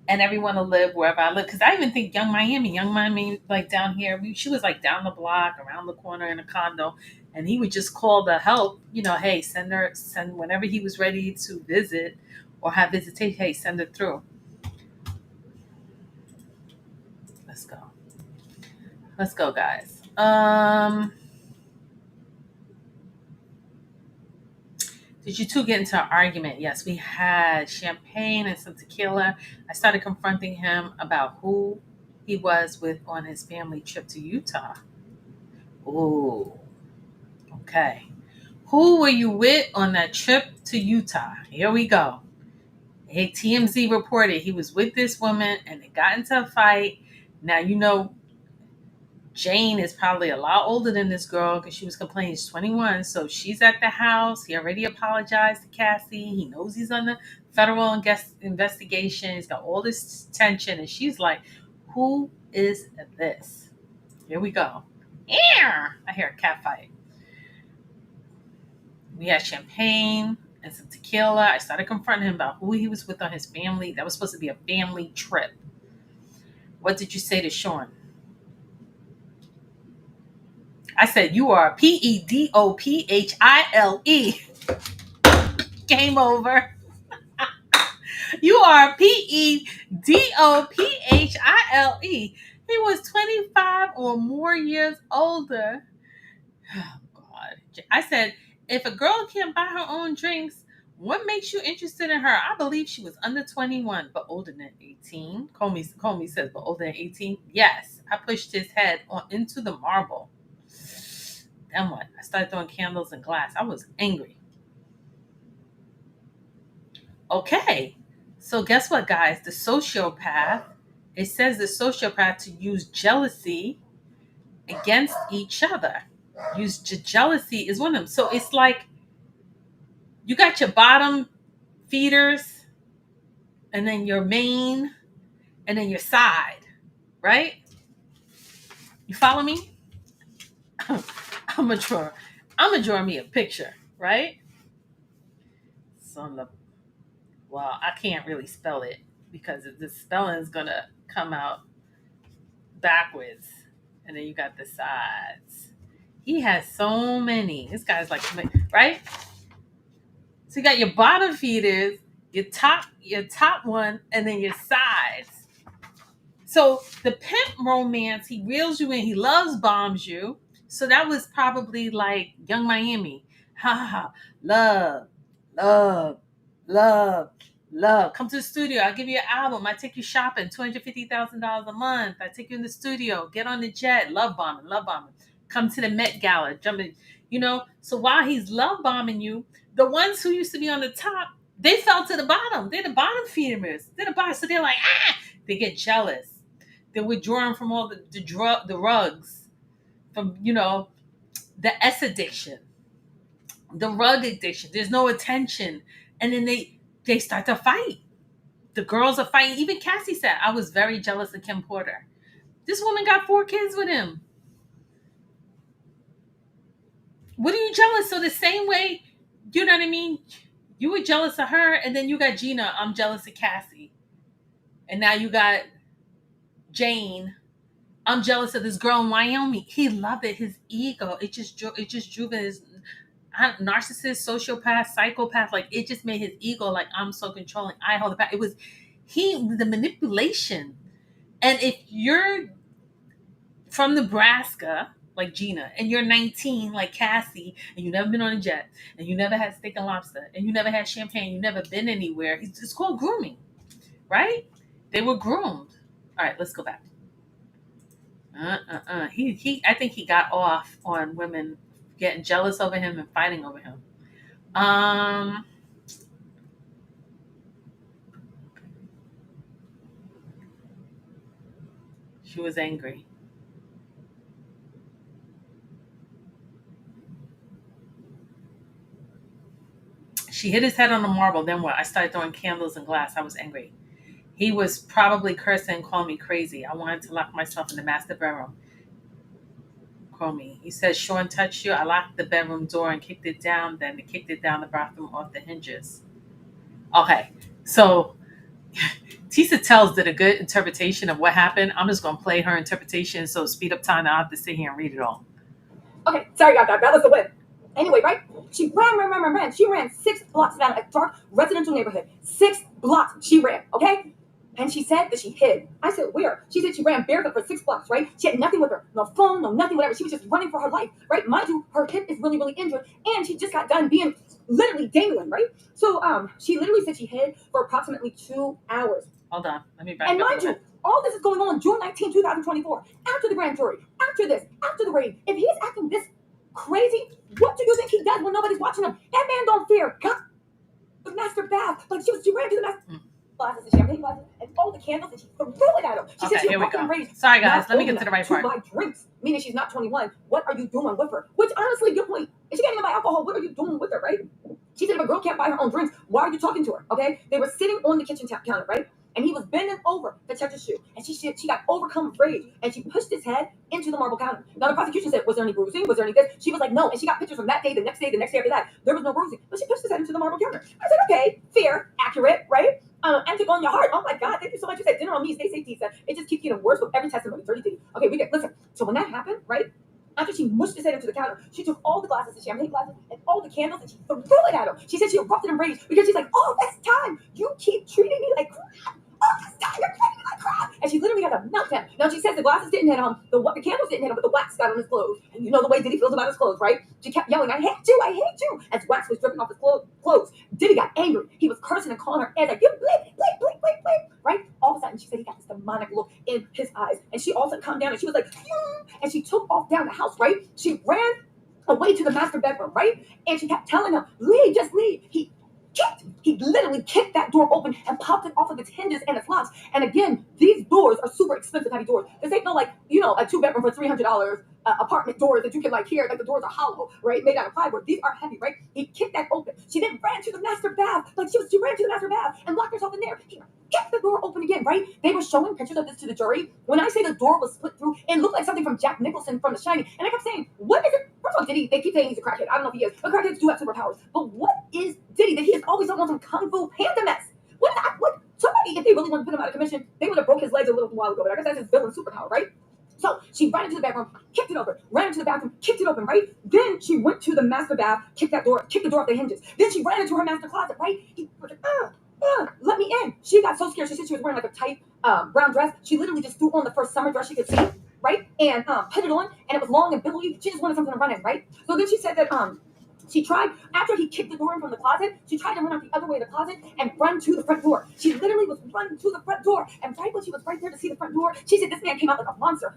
And everyone will live wherever I live. Because I even think Young Miami, like down here, she was like down the block, around the corner in a condo. And he would just call the help, hey, send whenever he was ready to visit or have visitation, hey, send it through. Let's go. Let's go, guys. Did you two get into an argument? Yes, we had champagne and some tequila. I started confronting him about who he was with on his family trip to Utah. Ooh, okay. Who were you with on that trip to Utah? Here we go. Hey, TMZ reported he was with this woman and they got into a fight. Now, Jane is probably a lot older than this girl because she was complaining she's 21. So she's at the house. He already apologized to Cassie. He knows he's under federal investigation. He's got all this tension. And she's like, who is this? Here we go. Yeah, I hear a cat fight. We had champagne and some tequila. I started confronting him about who he was with on his family. That was supposed to be a family trip. What did you say to Sean? I said, you are PEDOPHILE. Game over. You are PEDOPHILE. He was 25 or more years older. Oh, God. I said, if a girl can't buy her own drinks, what makes you interested in her? I believe she was under 21, but older than 18. Comey says, but older than 18? Yes. I pushed his head into the marble. Then what? I started throwing candles and glass. I was angry. Okay. So guess what, guys? The sociopath, it says the sociopath to use jealousy against each other. Jealousy is one of them. So it's like you got your bottom feeders and then your main and then your side, right? You follow me? I'm gonna draw me a picture, right? So well, I can't really spell it because the spelling is gonna come out backwards. and then you got the sides. He has so many. This guy's like, right? So you got your bottom feeders, your top one, and then your sides. So the pimp romance, he reels you in, he loves bombs you. So that was probably like Young Miami. Ha ha ha. Love, love, love, love. Come to the studio. I'll give you an album. I take you shopping. $250,000 a month. I take you in the studio. Get on the jet. Love bombing. Love bombing. Come to the Met Gala. Jumping. So while he's love bombing you, the ones who used to be on the top, they fell to the bottom. They're the bottom feeders. They're the bottom. So they're like, ah, they get jealous. They're withdrawing from all the rugs, from the S addiction, the rug addiction. There's no attention, and then they start to fight. The girls are fighting. Even Cassie said, "I was very jealous of Kim Porter. This woman got 4 kids with him. What are you jealous?" So the same way, you know what I mean? You were jealous of her, and then you got Gina. I'm jealous of Cassie, and now you got Jane. I'm jealous of this girl in Wyoming. He loved it. His ego. It just drew his narcissist, sociopath, psychopath. Like it just made his ego like I'm so controlling. I hold the power. It was the manipulation. And if you're from Nebraska, like Gina, and you're 19, like Cassie, and you never been on a jet, and you never had steak and lobster, and you never had champagne, you never been anywhere. It's called grooming, right? They were groomed. All right, let's go back. I think he got off on women getting jealous over him and fighting over him. Um, she was angry. She hit his head on the marble. Then what? I started throwing candles and glass. I was angry. He was probably cursing and calling me crazy. I wanted to lock myself in the master bedroom. Call me. He said, Sean touched you. I locked the bedroom door and kicked it down. Then kicked it down the bathroom off the hinges. Okay. So Tisa Tells did a good interpretation of what happened. I'm just going to play her interpretation. So speed up time. I'll have to sit here and read it all. Okay, sorry about that. That was the win. Anyway, right? She ran. She ran 6 blocks down a dark residential neighborhood. 6 blocks she ran, okay? And she said that she hid. I said, where? She said she ran barefoot for 6 blocks, right? She had nothing with her. No phone, no nothing, whatever. She was just running for her life, right? Mind you, her hip is really, really injured. And she just got done being literally dangling, right? So she literally said she hid for approximately 2 hours. Hold on. Let me back And up. mind you, all this is going on June 19, 2024. After the grand jury, after this, after the raid. If he's acting this crazy, what do you think he does when nobody's watching him? That man don't fear God. The master bath. Like she ran to the master glasses and champagne glasses and all the candles and she threw it at him. She said she was raged. Sorry guys, let me get to the right part. To buy drinks, meaning she's not 21. What are you doing with her? Which honestly, good point. If she can't even buy alcohol, what are you doing with her, right? She said if a girl can't buy her own drinks, why are you talking to her? Okay? They were sitting on the kitchen counter, right? And he was bending over to touch his shoe. And she got overcome with rage. And she pushed his head into the marble counter. Now, the prosecution said, was there any bruising? Was there any this? She was like, no. And she got pictures from that day, the next day after that. There was no bruising. But she pushed his head into the marble counter. I said, okay, fair, accurate, right? And to go on your heart. Oh, my God. Thank you so much. You said dinner on me. Stay safe, Tisa. It just keeps getting worse with every testimony. 30 days. Okay, listen. So when that happened, right? After she mushed his head into the counter, she took all the glasses, the champagne glasses, and all the candles, and she threw it at him. She said she erupted in rage because she's like, all this time, you keep treating me like crap. All this time, you're treating me like crap. And she literally had a meltdown. Now, she says the glasses didn't hit him, the candles didn't hit him, but the wax got on his clothes. And you know the way Diddy feels about his clothes, right? She kept yelling, I hate you, as wax was dripping off his clothes. Diddy got angry. He was cursing and calling her ass like, you bleep, right? All of a sudden, she said he got this demonic look in his eyes. And she also calmed down and she was like, and she took off down the house, right? She ran away to the master bedroom, right? And she kept telling him, leave, just leave. He literally kicked that door open and popped it off of its hinges and its locks. And again, these doors are super expensive, heavy doors. This ain't no like, a 2-bedroom for $300 apartment doors that you can like hear, like the doors are hollow, right? Made out of plywood. These are heavy, right? He kicked that open. She then ran to the master bath. Like she ran to the master bath and locked herself in there. He kicked the door open again, right? They were showing pictures of this to the jury. When I say the door was split through, it looked like something from Jack Nicholson from The Shining. And I kept saying, what is it? First of all, Diddy, they keep saying he's a crackhead. I don't know if he is, but crackheads do have superpowers. But what is Diddy that he is always on some kung fu panda mess? What somebody, if they really wanted to put him out of commission, they would have broke his legs a little while ago. But I guess that's his villain superpower, right? So she ran into the bedroom, kicked it open, ran into the bathroom, kicked it open, right? Then she went to the master bath, kicked the door off the hinges. Then she ran into her master closet, right? He was like, let me in. She got so scared. She said she was wearing like a tight brown dress. She literally just threw on the first summer dress she could see, right? And put it on, and it was long and billowy. She just wanted something to run in, right? So then she said that she tried, after he kicked the door in from the closet, she tried to run out the other way of the closet and run to the front door. She literally was running to the front door. And right when she was right there to see the front door, she said this man came out like a monster.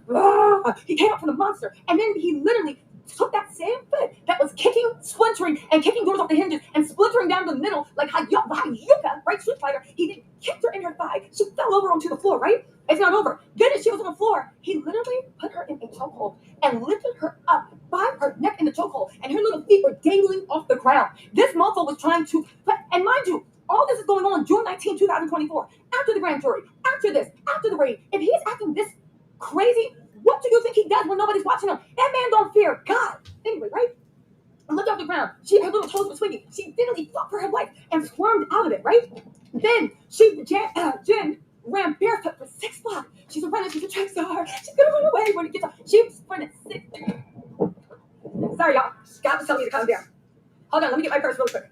He came out from the monster. And then he literally took that same foot that was kicking, splintering, and kicking doors off the hinges and splintering down the middle like Hayuka, right? Street Fighter. He then kicked her in her thigh. She fell over onto the floor, right? It's not over. Then as she was on the floor, he literally put her in a chokehold and lifted her up by her neck in the chokehold, and her little feet were dangling off the ground. This mofo was trying to, and mind you, all this is going on June 19, 2024, after the grand jury, after this, after the raid. If he's acting this crazy, what do you think he does when nobody's watching him? That man don't fear God. Anyway, right? And looked off the ground. Her little toes were swinging. She literally fought for her life and squirmed out of it, right? Then Jen ran barefoot for 6 blocks. She's a runner. She's a track star. She's gonna run away when it gets up. She sprinted 6. Sorry, y'all. God was telling me to calm down. Hold on, let me get my purse real quick.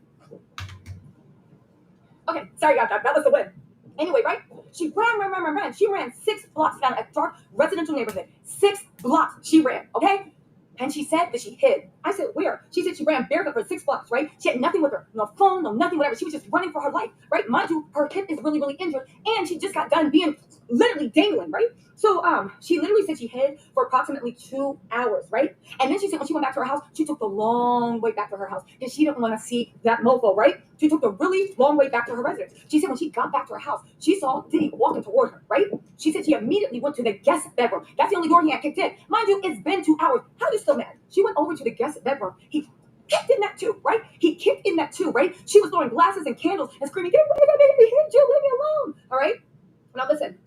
Okay, sorry, y'all. That was the win. Anyway, right? She ran. She ran 6 blocks down a dark residential neighborhood. 6 blocks she ran, okay? And she said that she hid. I said, where? She said she ran barefoot for 6 blocks, right? She had nothing with her. No phone, no nothing, whatever. She was just running for her life, right? Mind you, her hip is really, really injured. And she just got done being literally dangling, right? So she literally said she hid for approximately 2 hours, right? And then she said when she went back to her house, she took the long way back to her house because she didn't want to see that mofo, right? She took the really long way back to her residence. She said when she got back to her house, she saw Diddy walking toward her, right? She said she immediately went to the guest bedroom. That's the only door he had kicked in. Mind you, it's been 2 hours. How are you still mad? She went over to the guest bedroom. He kicked in that too, right? He kicked in that too, right? She was throwing glasses and candles and screaming, "Get away from me! Hit you! Leave me alone!" All right? Now listen.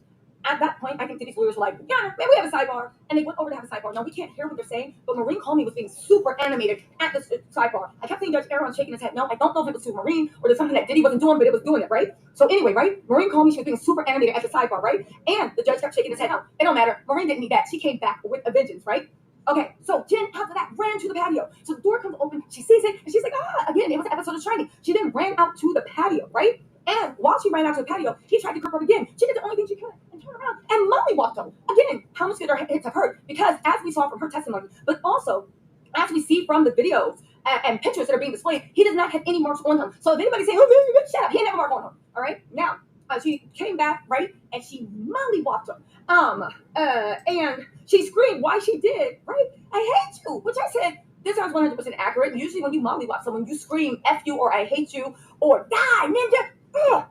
At that point, I think Diddy's lawyers were like, yeah, maybe we have a sidebar. And they went over to have a sidebar. Now, we can't hear what they're saying, but Maureen Comey was being super animated at the sidebar. I kept seeing Judge Aaron shaking his head. No, I don't know if it was to Maureen or there's something that Diddy wasn't doing, but it was doing it, right? So anyway, right? Maureen Comey, she was being super animated at the sidebar, right? And the judge kept shaking his head. No, it don't matter. Maureen didn't need that. She came back with a vengeance, right? Okay, so Jen, after that, ran to the patio. So the door comes open, she sees it, and she's like, again, it was an episode of Shining. She then ran out to the patio, right? And while she ran out to the patio, he tried to grip her again. She did the only thing she could and turned around and mommy walked him. Again, how much did her hits have hurt? Because as we saw from her testimony, but also as we see from the videos and pictures that are being displayed, he does not have any marks on him. So if anybody's saying, oh, man, shut up, he ain't never mark on him. All right? Now, she came back, right? And she molly walked him. And she screamed why she did, right? I hate you, which I said, this is 100% accurate. Usually when you mollywop someone, you scream F you or I hate you or die, ninja.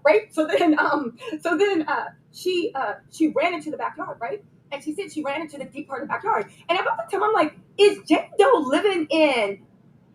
Right? So then she ran into the backyard, right? And she said she ran into the deep part of the backyard. And about that time, I'm like, is Jane Doe living in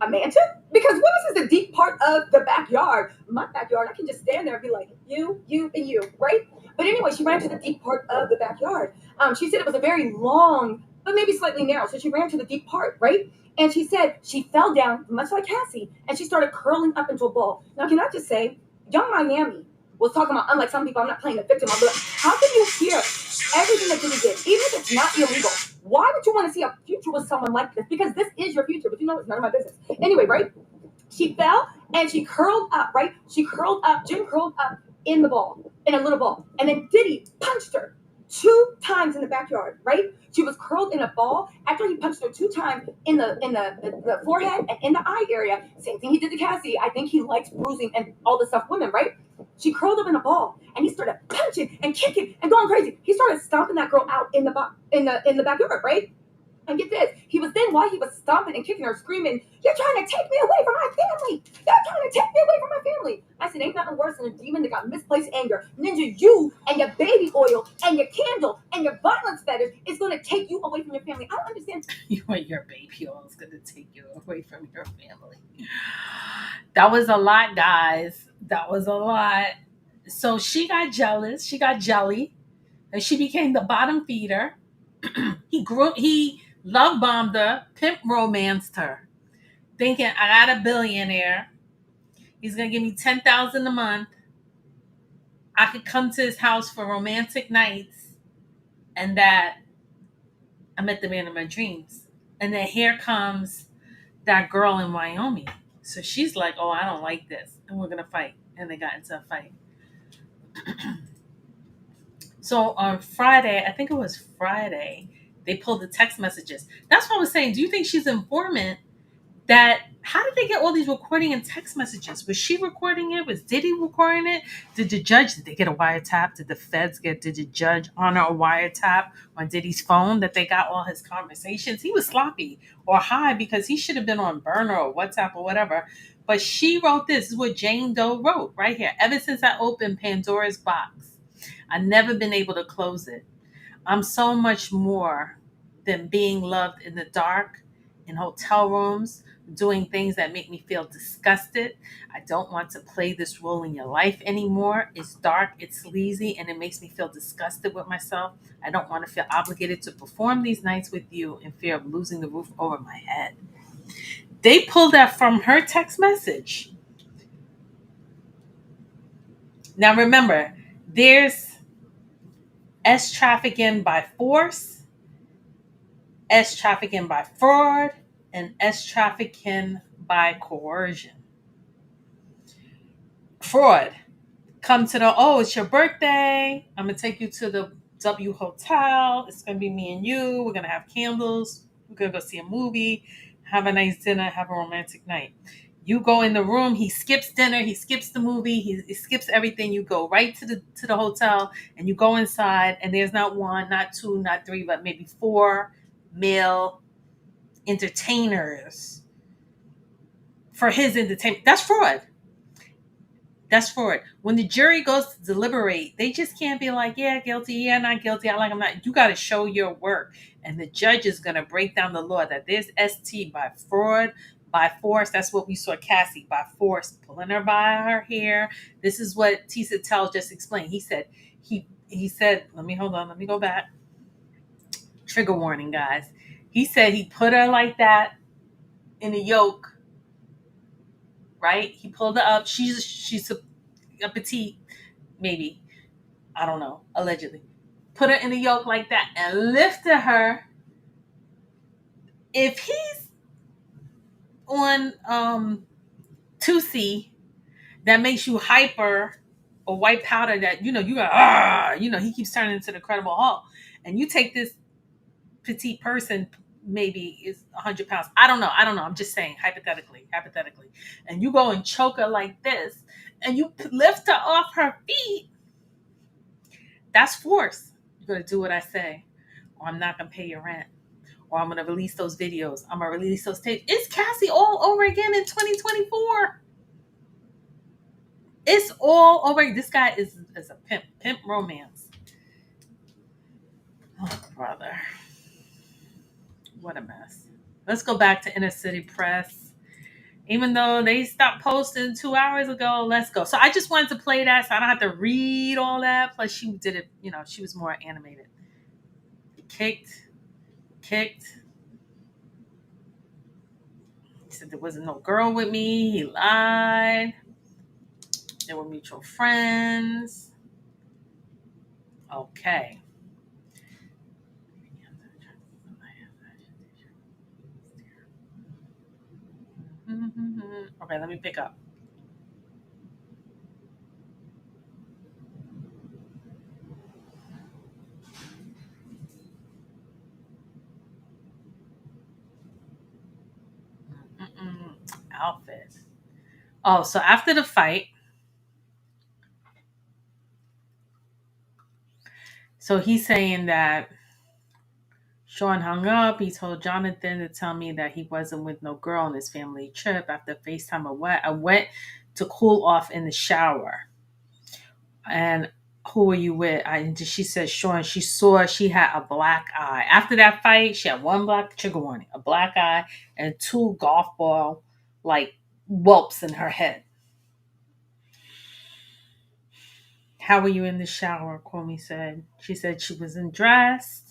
a mansion? Because what is the deep part of the backyard? My backyard, I can just stand there and be like, you, and you, right? But anyway, she ran to the deep part of the backyard. She said it was a very long, but maybe slightly narrow. So she ran to the deep part, right? And she said she fell down, much like Cassie, and she started curling up into a ball. Now, can I just say, Yung Miami was talking about, unlike some people, I'm not playing the victim. But how can you hear everything that Diddy did, even if it's not illegal? Why would you want to see a future with someone like this? Because this is your future, but you know it's none of my business. Anyway, right? She fell and she curled up, right? She curled up, Jen curled up in the ball, in a little ball. And then Diddy punched her 2 times in the backyard, right? She was curled in a ball after he punched her 2 times in the forehead and in the eye area. Same thing he did to Cassie. I think he likes bruising and all this stuff women, right? She curled up in a ball and he started punching and kicking and going crazy. He started stomping that girl out in the backyard, right? And get this, he was then, while he was stomping and kicking her, screaming, "You're trying to take me away from my family! You're trying to take me away from my family!" I said, ain't nothing worse than a demon that got misplaced anger. Ninja, you and your baby oil and your candle and your violence fetish is going to take you away from your family. I don't understand. You and your baby oil is going to take you away from your family. That was a lot, guys. That was a lot. So she got jealous. She got jelly. And she became the bottom feeder. He love bombed her, pimp romanced her, thinking I got a billionaire. He's gonna give me 10,000 a month. I could come to his house for romantic nights, and that I met the man of my dreams. And then here comes that girl in Wyoming. So she's like, oh, I don't like this. And we're going to fight. And they got into a fight. So on Friday, I think it was Friday, they pulled the text messages. That's what I was saying. Do you think she's an informant? That how did they get all these recording and text messages? Was she recording it? Was Diddy recording it? Did they get a wiretap? Did the judge honor a wiretap on Diddy's phone that they got all his conversations? He was sloppy or high because he should have been on burner or WhatsApp or whatever. But she wrote this. This is what Jane Doe wrote right here. Ever since I opened Pandora's box, I've never been able to close it. I'm so much more than being loved in the dark, in hotel rooms, doing things that make me feel disgusted. I don't want to play this role in your life anymore. It's dark, it's sleazy, and it makes me feel disgusted with myself. I don't want to feel obligated to perform these nights with you in fear of losing the roof over my head. They pulled that from her text message. Now remember, there's S trafficking by force, S trafficking by fraud, and S trafficking by coercion. Fraud. Come to the, oh, it's your birthday. I'm going to take you to the W Hotel. It's going to be me and you. We're going to have candles. We're going to go see a movie, have a nice dinner, have a romantic night. You go in the room. He skips dinner. He skips the movie. He skips everything. You go right to the hotel and you go inside. And there's not one, not two, not three, but maybe four male entertainers for his entertainment. That's fraud. That's fraud. When the jury goes to deliberate, they just can't be like, yeah, guilty, yeah, not guilty. I like, I'm not. You got to show your work. And the judge is going to break down the law that there's ST by fraud, by force. That's what we saw Cassie by force, pulling her by her hair. This is what Tisa Tell just explained. He said, let me hold on, let me go back. Trigger warning, guys. He said he put her like that in a yoke, right? He pulled her up. She's a petite, maybe. I don't know, allegedly. Put her in a yoke like that and lifted her. If he's on 2C, that makes you hyper or white powder that, you got, he keeps turning into the Incredible Hulk. And you take this petite person, maybe is 100 pounds. I don't know. I'm just saying, hypothetically. And you go and choke her like this and you lift her off her feet. That's force. You're going to do what I say, or I'm not going to pay your rent, or I'm going to release those videos. I'm going to release those tapes. It's Cassie all over again in 2024. It's all over. This guy is a pimp. Pimp romance. Oh, brother. What a mess. Let's go back to Inner City Press. Even though they stopped posting 2 hours ago, let's go. So I just wanted to play that so I don't have to read all that. Plus, she did it, she was more animated. Kicked. He said there wasn't no girl with me. He lied. They were mutual friends. Okay. Okay, let me pick up. Outfit. Oh, so after the fight, so he's saying that Sean hung up. He told Jonathan to tell me that he wasn't with no girl on his family trip. After FaceTime, I went to cool off in the shower. And who were you with? She said Sean. She had a black eye. After that fight, she had one black, trigger warning, a black eye and two golf ball like whelps in her head. How were you in the shower? Comey said. She said she wasn't dressed.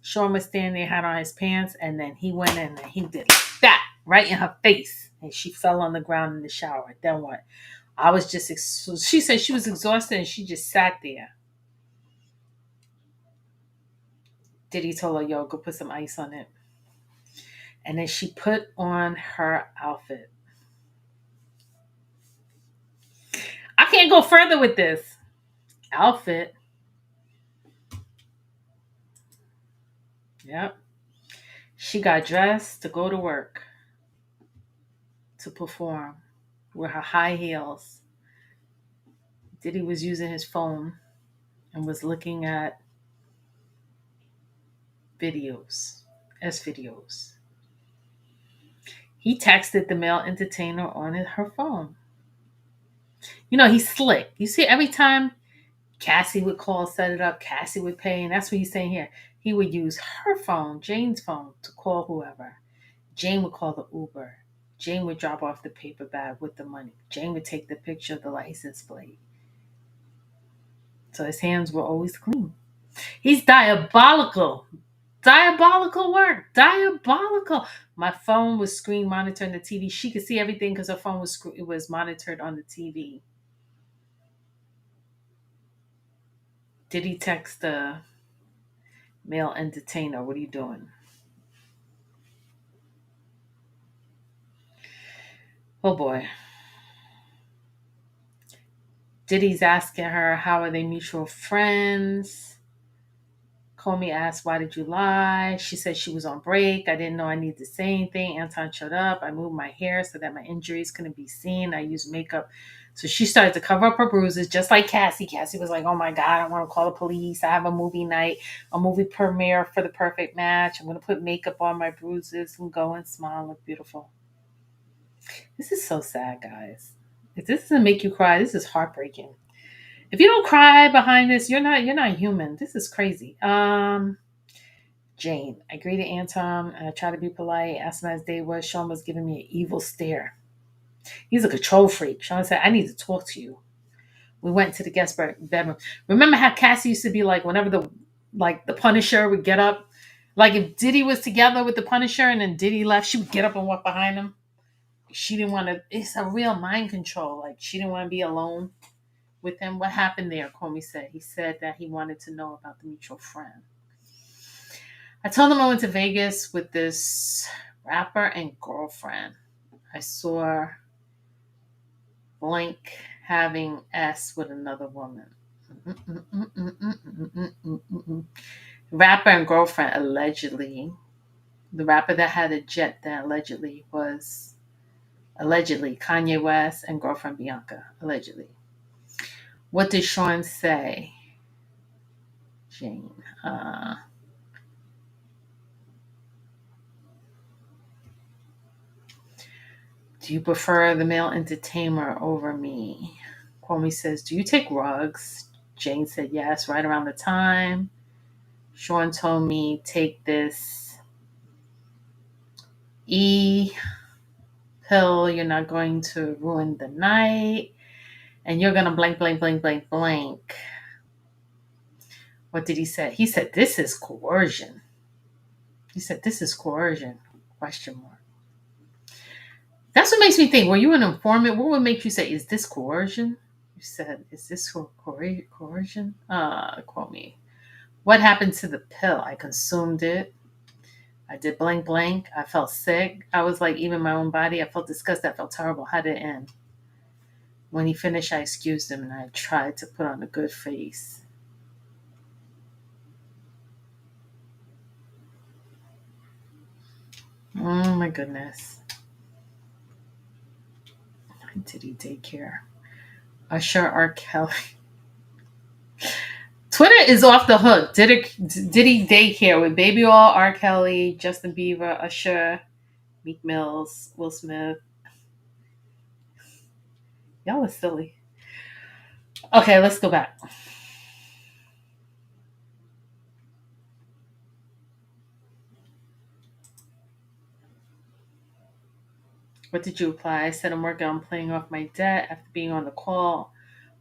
Sean was standing there, had on his pants, and then he went in and he did that right in her face. And she fell on the ground in the shower. Then what? I was just, she said she was exhausted and she just sat there. Diddy told her, yo, go put some ice on it. And then she put on her outfit. I can't go further with this. Outfit. Yep. She got dressed to go to work, to perform with her high heels. Diddy was using his phone and was looking at videos, S videos. He texted the male entertainer on her phone. You know, he's slick. You see, every time Cassie would call, set it up, Cassie would pay, and that's what he's saying here. He would use her phone, Jane's phone, to call whoever. Jane would call the Uber. Jane would drop off the paper bag with the money. Jane would take the picture of the license plate. So his hands were always clean. He's diabolical. Diabolical work. Diabolical. My phone was screen monitoring the TV. She could see everything because her phone was monitored on the TV. Did he text the male entertainer? What are you doing? Oh boy. Diddy's asking her, how are they mutual friends? Comey asked, why did you lie? She said she was on break. I didn't know I needed to say anything. Anton showed up. I moved my hair so that my injuries couldn't be seen. I used makeup. So she started to cover up her bruises, just like Cassie. Cassie was like, oh my God, I want to call the police. I have a movie night, a movie premiere for the perfect match. I'm going to put makeup on my bruises and go and smile and look beautiful. This is so sad, guys. If this doesn't make you cry, this is heartbreaking. If you don't cry behind this, you're not human. This is crazy. Jane. I greeted Anton and I tried to be polite, asked him how his day was. Sean was giving me an evil stare. He's a control freak. Sean said, I need to talk to you. We went to the guest bedroom. Remember how Cassie used to be like, whenever the Punisher would get up, like if Diddy was together with the Punisher and then Diddy left, she would get up and walk behind him. She didn't want to. It's a real mind control. Like she didn't want to be alone with him. What happened there? Comey said. He said that he wanted to know about the mutual friend. I told him I went to Vegas with this rapper and girlfriend. I saw blank having S with another woman. Rapper and girlfriend allegedly. The rapper that had a jet that allegedly was Kanye West and girlfriend Bianca. Allegedly. What did Sean say? Jane. Do you prefer the male entertainer over me? Kwame says, do you take rugs? Jane said yes, right around the time. Sean told me, take this E pill. You're not going to ruin the night. And you're going to blank, blank, blank, blank, blank. What did he say? He said, this is coercion. He said, this is coercion. Question mark. That's what makes me think, were you an informant? What would make you say, is this coercion? You said, is this coercion? Quote me. What happened to the pill? I consumed it. I did blank, blank. I felt sick. I was like, even my own body. I felt disgusted. I felt terrible. How did it end? When he finished, I excused him and I tried to put on a good face. Oh my goodness. Diddy daycare. Usher R. Kelly. Twitter is off the hook. Diddy daycare with Baby Oil, R. Kelly, Justin Bieber, Usher, Meek Mills, Will Smith. Y'all are silly. Okay, let's go back. What did you apply? I said I'm working on paying off my debt after being on the call,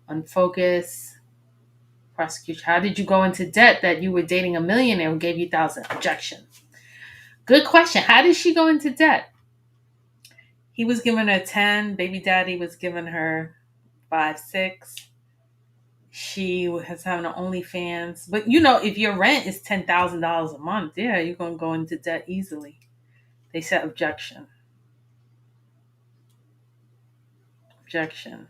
unfocused. Prosecution. How did you go into debt that you were dating a millionaire who gave you 1,000? Objection. Good question. How did she go into debt? He was giving her 10. Baby daddy was giving her 5, 6. She was having an OnlyFans. But you know, if your rent is $10,000 a month, yeah, you're gonna go into debt easily. They said objection. Objection.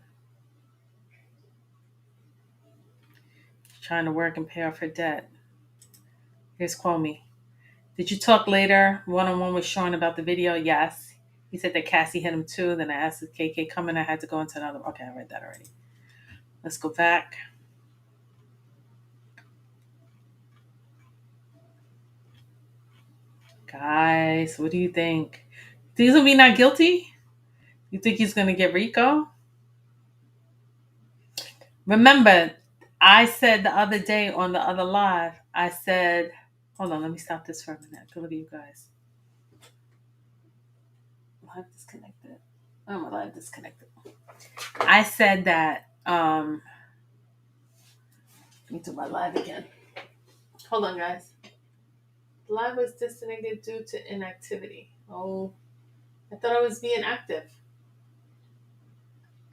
She's trying to work and pay off her debt. Here's Kwame. Did you talk later, one-on-one with Sean about the video? Yes. He said that Cassie hit him too. Then I asked if KK coming. I had to go into another. Okay, I read that already. Let's go back. Guys, what do you think? Think he's gonna be not guilty? You think he's gonna get Rico? Remember, I said the other day on the other live, I said, hold on, let me stop this for a minute. Look at you guys. Live disconnected. Oh, my live disconnected. I said that, let me do my live again. Hold on, guys. Live was disconnected due to inactivity. Oh, I thought I was being active.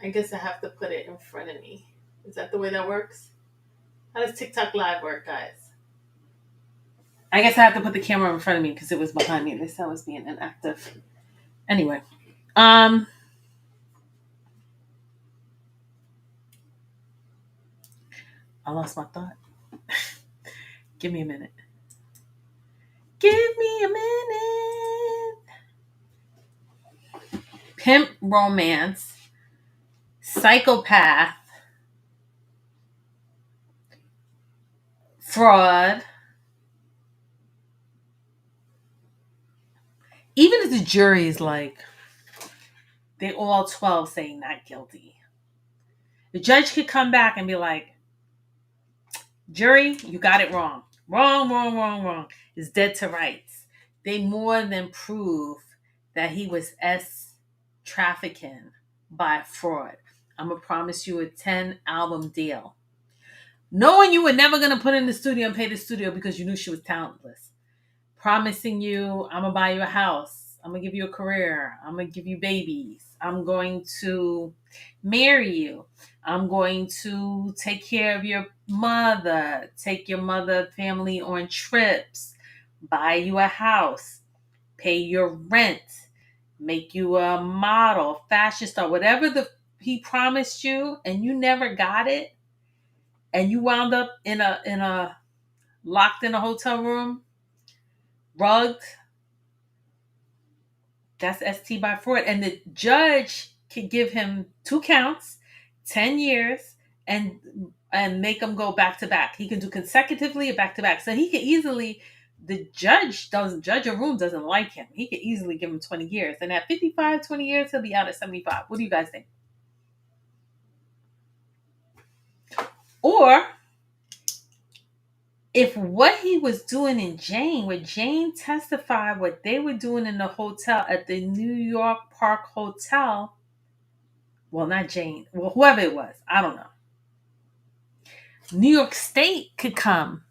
I guess I have to put it in front of me. Is that the way that works? How does TikTok Live work, guys? I guess I have to put the camera in front of me because it was behind me. They said I was being inactive. Anyway, I lost my thought. Give me a minute. Give me a minute. Pimp romance, psychopath, fraud. Even if the jury is like, they all 12 saying not guilty. The judge could come back and be like, jury, you got it wrong. Wrong, wrong, wrong, wrong. It's dead to rights. They more than prove that he was trafficking by fraud. I'm going to promise you a 10 album deal. Knowing you were never going to put in the studio and pay the studio because you knew she was talentless. Promising you, I'm going to buy you a house. I'm going to give you a career. I'm going to give you babies. I'm going to marry you. I'm going to take care of your mother, take your mother family on trips, buy you a house, pay your rent, make you a model, fashion star, whatever he promised you and you never got it and you wound up in a locked in a hotel room, rugged. That's ST by fraud. And the judge could give him 2 counts, 10 years, and make him go back to back. He can do consecutively or back to back. So he could easily, the judge a room doesn't like him. He could easily give him 20 years. And at 55, 20 years, he'll be out at 75. What do you guys think? Or if what he was doing in Jane, where Jane testified what they were doing in the hotel at the New York Park Hotel, well, not Jane, well, whoever it was, I don't know. New York State could come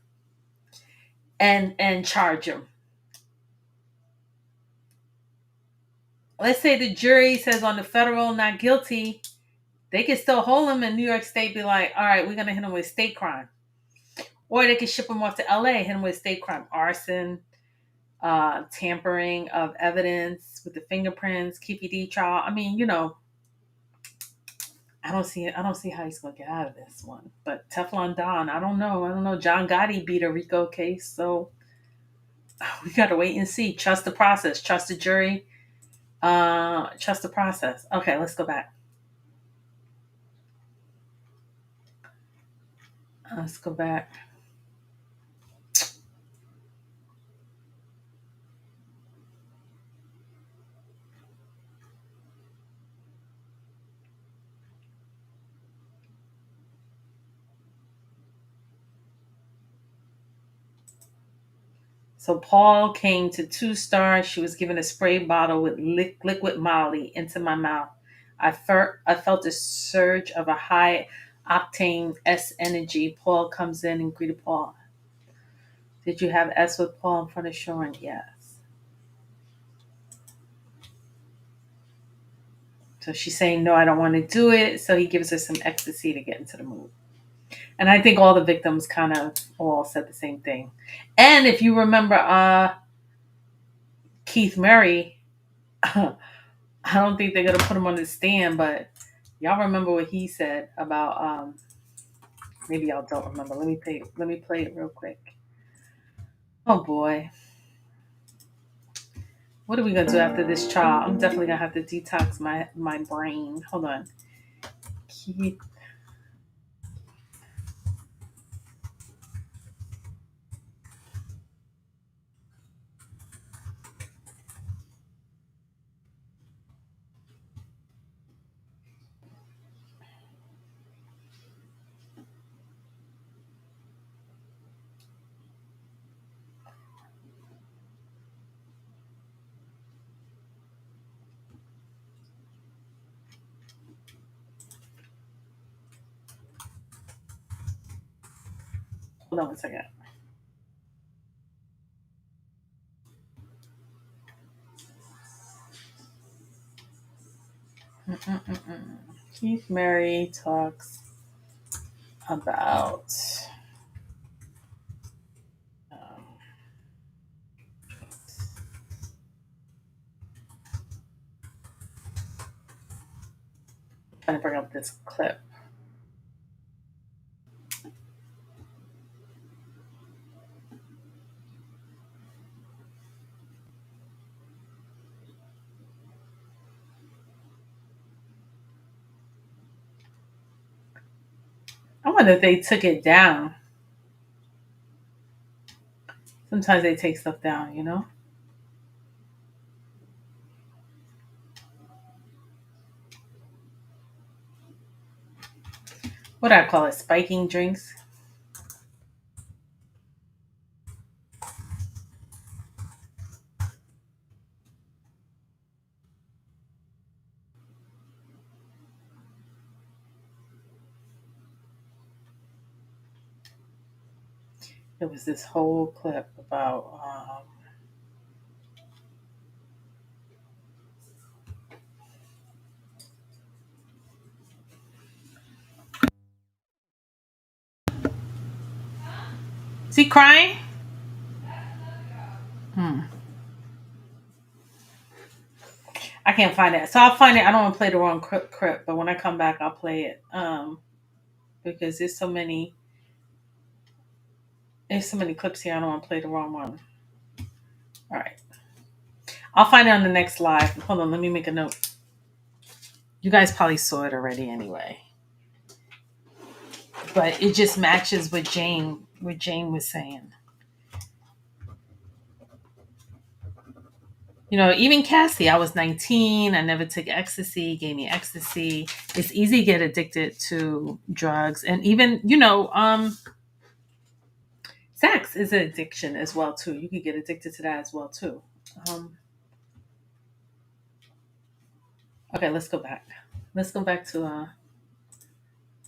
and charge him. Let's say the jury says on the federal not guilty, they could still hold him and New York State be like, all right, we're going to hit him with state crime. Or they could ship him off to LA, hit him with state crime, arson, tampering of evidence with the fingerprints, KPD trial. I mean, you know, I don't see how he's gonna get out of this one. But Teflon Don, I don't know. John Gotti beat a RICO case, so we gotta wait and see. Trust the process. Trust the jury. Trust the process. Okay, let's go back. Let's go back. So Paul came to 2 stars. She was given a spray bottle with liquid Molly into my mouth. I felt a surge of a high octane S energy. Paul comes in and greeted Paul. Did you have S with Paul in front of Sean? Yes. So she's saying, no, I don't want to do it. So he gives her some ecstasy to get into the mood. And I think all the victims kind of all said the same thing. And if you remember Keith Murray, I don't think they're gonna put him on the stand, but y'all remember what he said about maybe y'all don't remember. Let me play it real quick. Oh boy. What are we gonna do after this trial? I'm definitely gonna have to detox my brain. Hold on. Keith. Hold on one second. Mm-mm-mm-mm. Keith Murray talks about um, trying to bring up this clip. I wonder if they took it down. Sometimes they take stuff down, you know? What do I call it? Spiking drinks? There was this whole clip about is he crying? Hmm. I can't find it. So I'll find it. I don't want to play the wrong clip, but when I come back, I'll play it. Because there's so many clips here. I don't want to play the wrong one. All right. I'll find it on the next live. Hold on. Let me make a note. You guys probably saw it already anyway. But it just matches what Jane was saying. Even Cassie, I was 19. I never took ecstasy, gave me ecstasy. It's easy to get addicted to drugs. And even, sex is an addiction as well, too. You could get addicted to that as well, too. Um, okay, let's go back. Let's go back to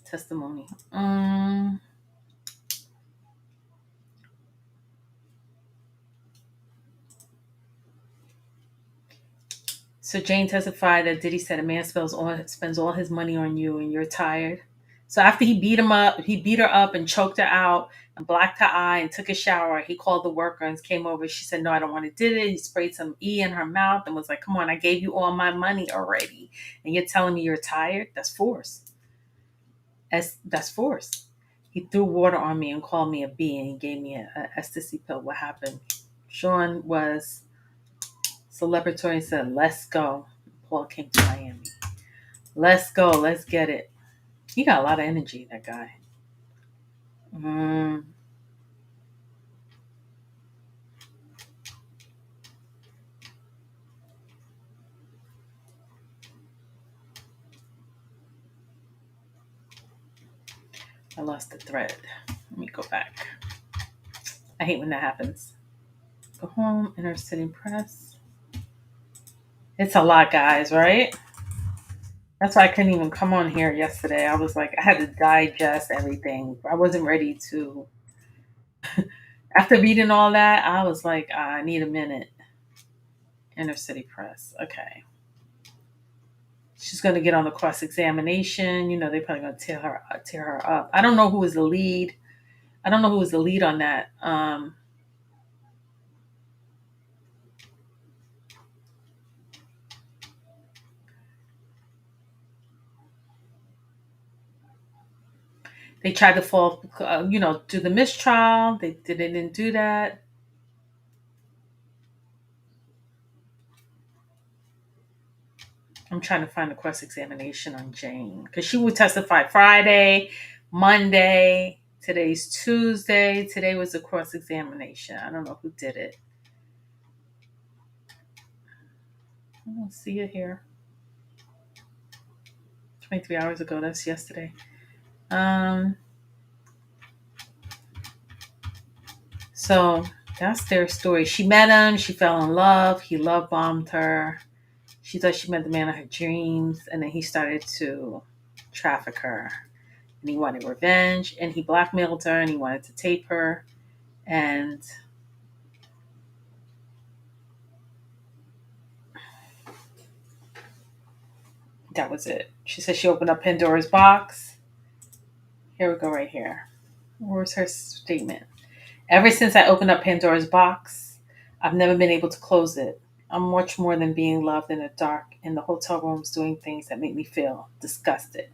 testimony. So Jane testified that Diddy said a man spends all his money on you and you're tired. So after he beat her up and choked her out and blacked her eye and took a shower. He called the worker and came over. She said, "No, I don't want to do it." He sprayed some E in her mouth and was like, "Come on, I gave you all my money already. And you're telling me you're tired? That's force. That's force." He threw water on me and called me a B and he gave me a ecstasy pill. What happened? Sean was celebratory and said, "Let's go." Paul came to Miami. Let's go. Let's get it. He got a lot of energy, that guy. Mm, I lost the thread. Let me go back. I hate when that happens. Go home, inner city press. It's a lot, guys, right? That's why I couldn't even come on here yesterday. I was like, I had to digest everything. I wasn't ready to. After reading all that, I was like, I need a minute. Inner city press. Okay. She's going to get on the cross examination. They're probably going to tear her up. I don't know who was the lead. I don't know who was the lead on that. They tried to do the mistrial. They didn't do that. I'm trying to find the cross examination on Jane because she would testify Friday, Monday. Today's Tuesday. Today was the cross examination. I don't know who did it. I don't see it here. 23 hours ago. That's yesterday. So that's their story. She met him. She fell in love. He love bombed her. She thought she met the man of her dreams, and then he started to traffic her. And he wanted revenge, and he blackmailed her, and he wanted to tape her, and that was it. She said she opened up Pandora's box. Here we go, right here. Where's her statement? Ever since I opened up Pandora's box, I've never been able to close it. I'm much more than being loved in the dark in the hotel rooms doing things that make me feel disgusted.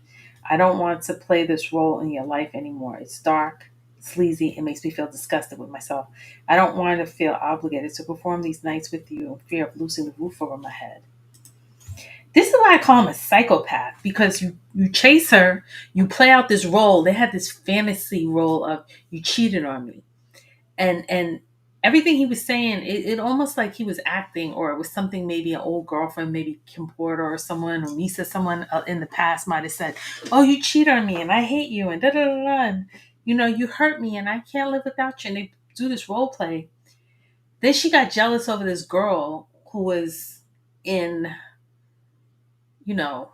I don't want to play this role in your life anymore. It's dark, sleazy, it makes me feel disgusted with myself. I don't want to feel obligated to perform these nights with you in fear of losing the roof over my head. This is why I call him a psychopath, because you chase her, you play out this role. They had this fantasy role of you cheated on me. And everything he was saying, it almost like he was acting, or it was something maybe an old girlfriend, maybe Kim Porter or someone, or Misa, someone in the past might have said, oh, you cheat on me and I hate you and da da da da. And, you hurt me and I can't live without you. And they do this role play. Then she got jealous over this girl who was in, you know,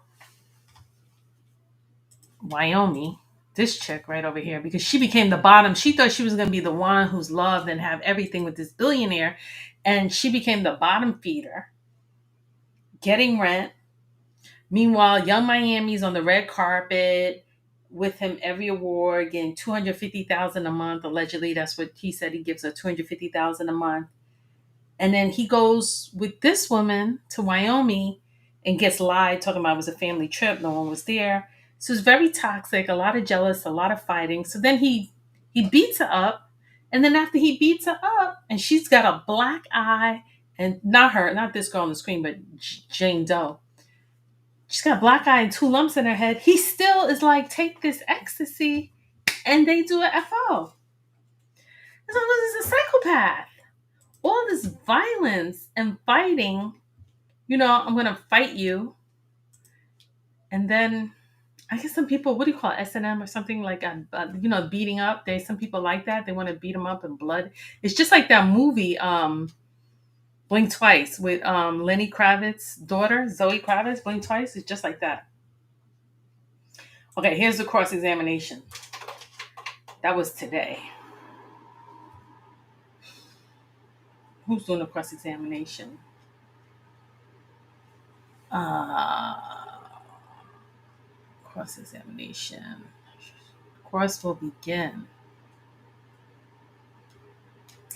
Wyoming, this chick right over here, because she became the bottom. She thought she was going to be the one who's loved and have everything with this billionaire. And she became the bottom feeder, getting rent. Meanwhile, Young Miami's on the red carpet with him every award, getting $250,000 a month. Allegedly, that's what he said. He gives her $250,000 a month. And then he goes with this woman to Wyoming and gets lied, talking about it was a family trip. No one was there. So it's very toxic, a lot of jealous, a lot of fighting. So then he beats her up. And then after he beats her up, and she's got a black eye, and not this girl on the screen, but Jane Doe. She's got a black eye and 2 lumps in her head. He still is like, take this ecstasy, and they do an FO. So this is a psychopath. All this violence and fighting, I'm going to fight you. And then I guess some people, what do you call it, S&M or something like, beating up. There's some people like that. They want to beat them up in blood. It's just like that movie, Blink Twice, with Lenny Kravitz's daughter, Zoe Kravitz. Blink Twice. It's just like that. Okay, here's the cross-examination. That was today. Who's doing the cross-examination? Cross-examination. Course will begin.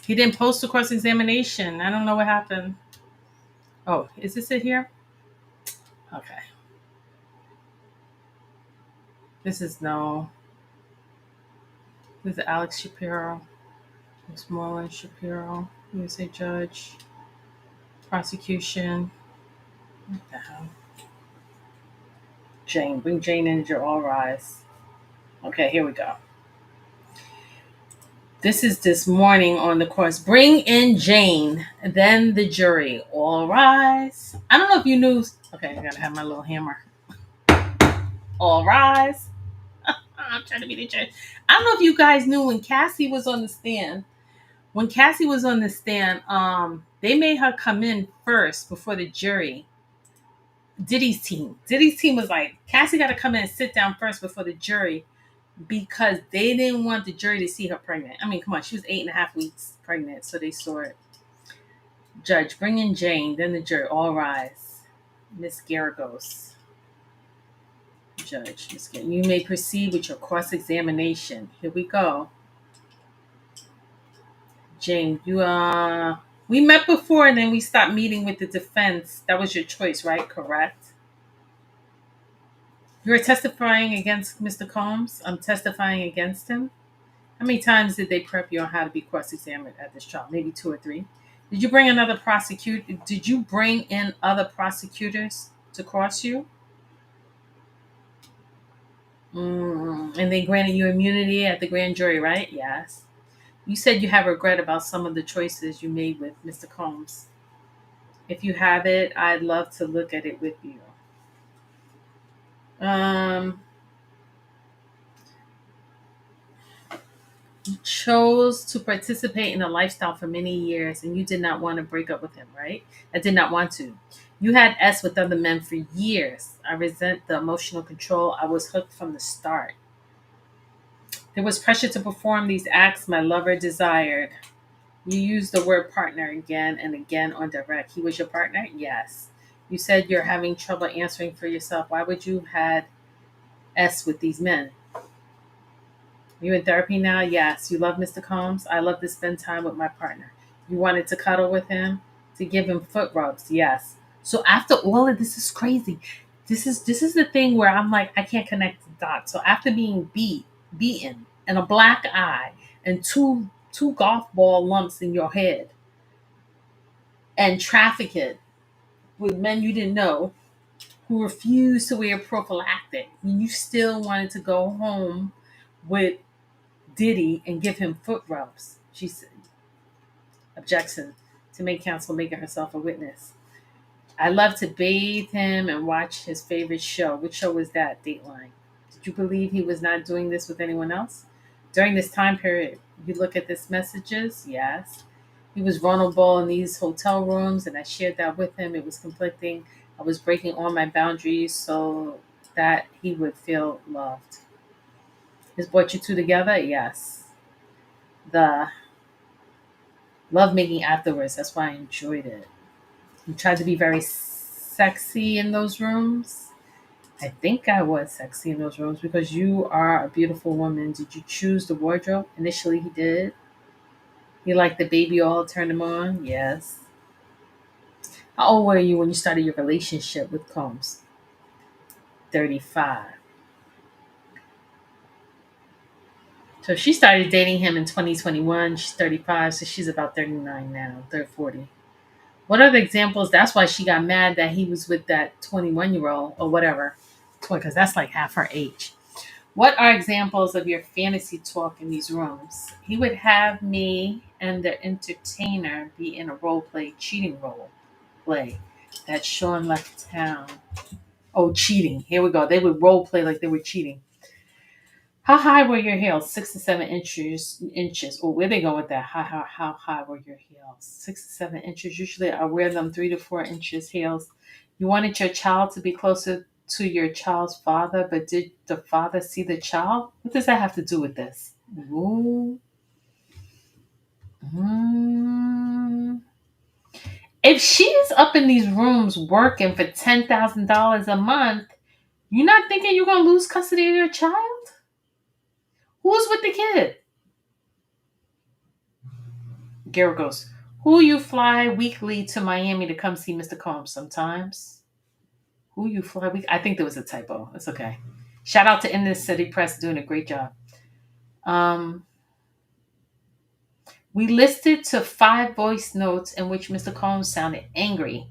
He didn't post the cross-examination. I don't know what happened. Oh, is this it here? Okay. This is Alex Shapiro. There's Marlon Shapiro, USA judge. Prosecution. What the hell? Jane. Bring Jane in, all rise. Okay, here we go. This is this morning on the course. Bring in Jane, then the jury. All rise. I don't know if you knew. Okay, I gotta have my little hammer. All rise. I'm trying to be the judge. I don't know if you guys knew when Cassie was on the stand. When Cassie was on the stand, they made her come in first before the jury. Diddy's team was like, Cassie got to come in and sit down first before the jury, because they didn't want the jury to see her pregnant. I mean, come on, she was 8.5 weeks pregnant, so they saw it. Judge, bring in Jane, then the jury. All rise. Miss Garagos. Judge, just kidding. You may proceed with your cross-examination. Here we go. Jane, we met before and then we stopped meeting with the defense. That was your choice, right? Correct. You're testifying against Mr. Combs. I'm testifying against him. How many times did they prep you on how to be cross-examined at this trial? Maybe two or three. Did you bring another prosecutor? Did you bring in other prosecutors to cross you? And they granted you immunity at the grand jury, right? Yes. You said you have regret about some of the choices you made with Mr. Combs. If you have it, I'd love to look at it with you. Um, you chose to participate in a lifestyle for many years and you did not want to break up with him, right? I did not want to. You had S with other men for years. I resent the emotional control. I was hooked from the start. There was pressure to perform these acts my lover desired. You used the word partner again and again on direct. He was your partner? Yes. You said you're having trouble answering for yourself. Why would you had S with these men? You in therapy now? Yes. You love Mr. Combs? I love to spend time with my partner. You wanted to cuddle with him? To give him foot rubs? Yes. So after all of this is crazy. This is the thing where I'm like, I can't connect the dots. So after being beaten, and a black eye, and two golf ball lumps in your head, and trafficked with men you didn't know who refused to wear prophylactic, you still wanted to go home with Diddy and give him foot rubs. She said, objection to make counsel making herself a witness. I love to bathe him and watch his favorite show. Which show was that? Dateline. Did you believe he was not doing this with anyone else? During this time period, you look at this messages? Yes. He was vulnerable in these hotel rooms, and I shared that with him. It was conflicting. I was breaking all my boundaries so that he would feel loved. This brought you two together? Yes. The love making afterwards, that's why I enjoyed it. You tried to be very sexy in those rooms. I think I was sexy in those rooms because you are a beautiful woman. Did you choose the wardrobe? Initially, he did. You liked the baby oil, turned him on? Yes. How old were you when you started your relationship with Combs? 35. So she started dating him in 2021. She's 35, so she's about 39 now, 40. What are the examples? That's why she got mad that he was with that 21-year-old or whatever, because that's like half her age. What are examples of your fantasy talk in these rooms? He would have me and the entertainer be in a role play, cheating role play that Sean left town. Oh, cheating. Here we go. They would role play like they were cheating. How high were your heels? 6 to 7 inches. Oh, where they go with that? How high were your heels? 6 to 7 inches. Usually I wear them 3 to 4 inches heels. You wanted your child to be closer to your child's father, but did the father see the child? What does that have to do with this? Ooh. Mm. If she's up in these rooms working for $10,000 a month, you're not thinking you're gonna lose custody of your child? Who's with the kid? Garrett goes, who you fly weekly to Miami to come see Mr. Combs sometimes? Who you fly week? I think there was a typo. It's okay. Shout out to In This City Press doing a great job. Um, we listed to 5 voice notes in which Mr. Combs sounded angry,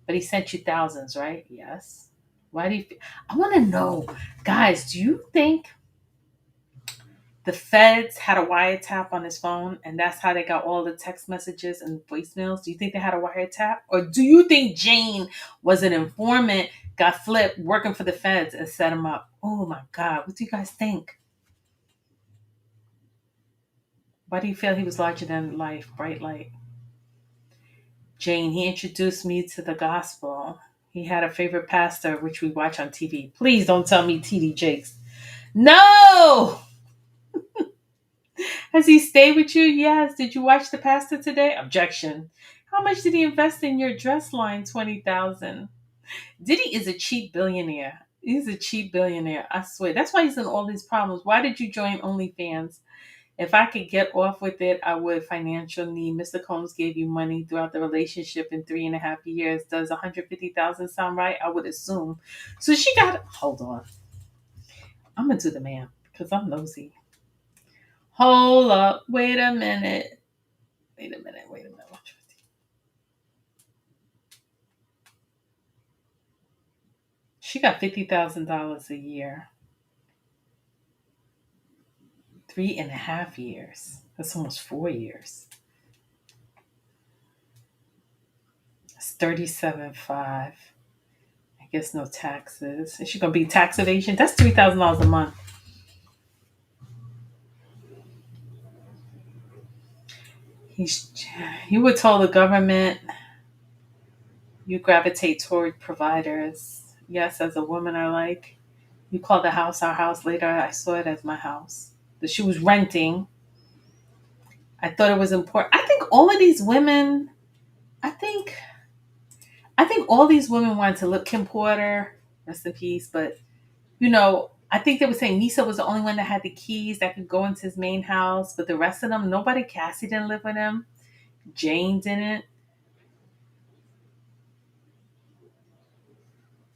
but he sent you thousands, right? Yes. Why do you? I want to know, guys. Do you think the feds had a wiretap on his phone and that's how they got all the text messages and voicemails? Do you think they had a wiretap? Or do you think Jane was an informant, got flipped, working for the feds and set him up? Oh my God, what do you guys think? Why do you feel he was larger than life, bright light? Jane, he introduced me to the gospel. He had a favorite pastor, which we watch on TV. Please don't tell me TD Jakes. No! Has he stayed with you? Yes. Did you watch the pastor today? Objection. How much did he invest in your dress line? 20,000. Diddy is a cheap billionaire. He's a cheap billionaire. I swear. That's why he's in all these problems. Why did you join OnlyFans? If I could get off with it, I would. Financial need. Mr. Combs gave you money throughout the relationship in 3.5 years. Does 150,000 sound right? I would assume. So she got. Hold on. I'm gonna do the math because I'm nosy. Hold up. Wait a minute. Wait a minute. Wait a minute. She got $50,000 a year. 3.5 years. That's almost 4 years. That's 37.5. I guess no taxes. Is she gonna be tax evasion? That's $3,000 a month. He's. You would tell the government you gravitate toward providers. Yes, as a woman, I like. You call the house our house. Later, I saw it as my house. That she was renting. I thought it was important. I think all of these women. I think. I think all these women wanted to look Kim Porter, rest in peace. But I think they were saying Nisa was the only one that had the keys that could go into his main house. But the rest of them, nobody. Cassie didn't live with him. Jane didn't.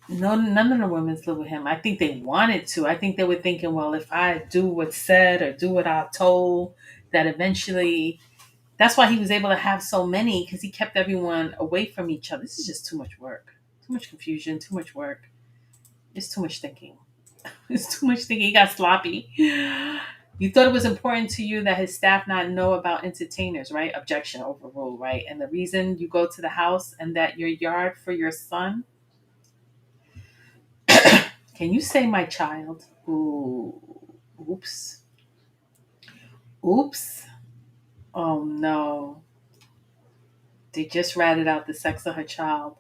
No, none of the women live with him. I think they wanted to. I think they were thinking, well, if I do what's said or do what I'm told, that eventually, that's why he was able to have so many because he kept everyone away from each other. This is just too much work, too much confusion, too much work. It's too much thinking. It's too much thinking. He got sloppy. You thought it was important to you that his staff not know about entertainers, right? Objection, overruled, right? And the reason you go to the house and that your yard for your son. Can you say my child? Ooh, oops. Oops. Oh no. They just ratted out the sex of her child.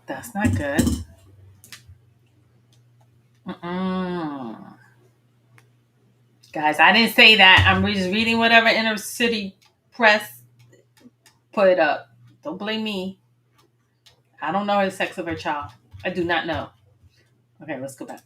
That's not good. Mm-mm. Guys, I didn't say that. I'm just reading whatever inner city press put up. Don't blame me. I don't know the sex of her child. I do not know. Okay, let's go back.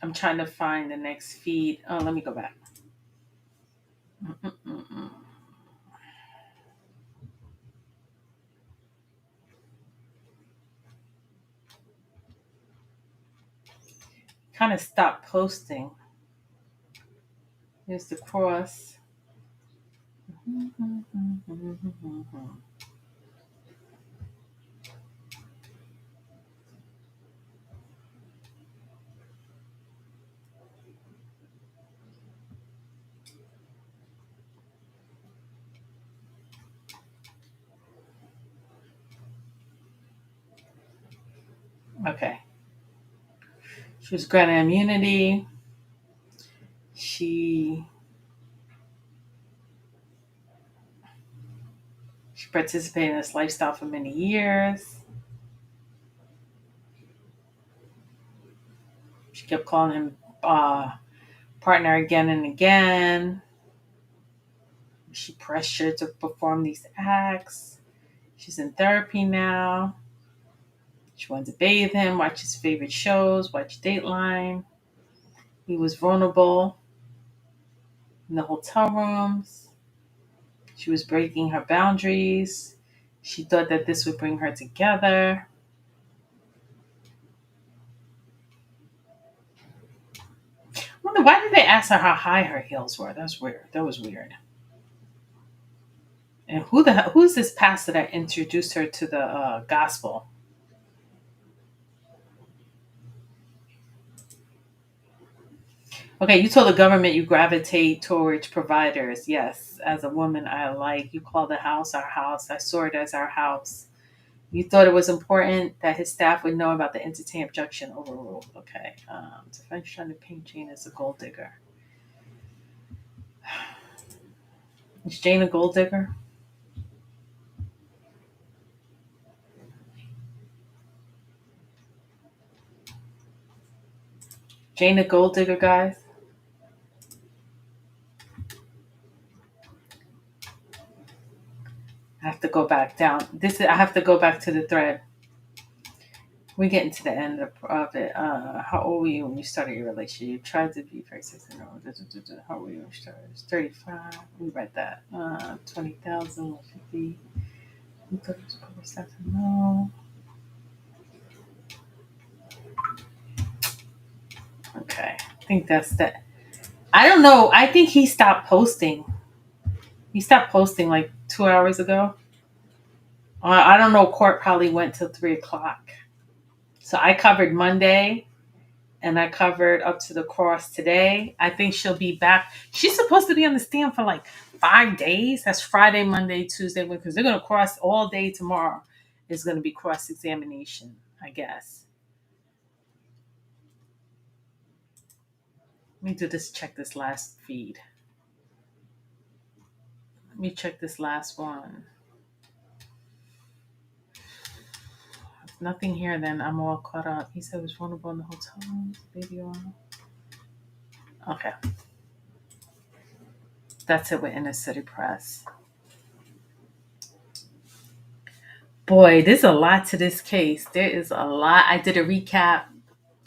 I'm trying to find the next feed. Oh, let me go back. Mm-mm-mm-mm. Kind of stopped posting. Here's the cross. Okay. She was granted immunity. She participated in this lifestyle for many years. She kept calling him partner again and again. She pressured to perform these acts. She's in therapy now. She wanted to bathe him, watch his favorite shows, watch Dateline. He was vulnerable in the hotel rooms. She was breaking her boundaries. She thought that this would bring her together. I wonder why did they ask her how high her heels were? That's weird. That was weird. And who's this pastor that introduced her to the gospel? Okay, you told the government you gravitate towards providers. Yes, as a woman, I like you call the house our house. I saw it as our house. You thought it was important that his staff would know about the entertain objection overruled. Okay. The French trying to paint Jane as a gold digger. Is Jane a gold digger? Jane a gold digger, guys? I have to go back down. I have to go back to the thread. We're getting to the end of it. How old were you when you started your relationship? You tried to be very successful. How old were you when you started? 35. We read that. 20,000, 150. You thought it was public stuff? No. Okay. I think that's that. I don't know. I think he stopped posting. He stopped posting like 2 hours ago. I don't know. Court probably went till 3 o'clock. So I covered Monday and I covered up to the cross today. I think she'll be back. She's supposed to be on the stand for like 5 days. That's Friday, Monday, Tuesday, because they're going to cross all day tomorrow. Is going to be cross examination, I guess. Let me do this. Check this last feed. Let me check this last one. If nothing here, then I'm all caught up. He said it was vulnerable in the hotel room. Baby on. Okay. That's it with Inner City Press. Boy, there's a lot to this case. There is a lot. I did a recap,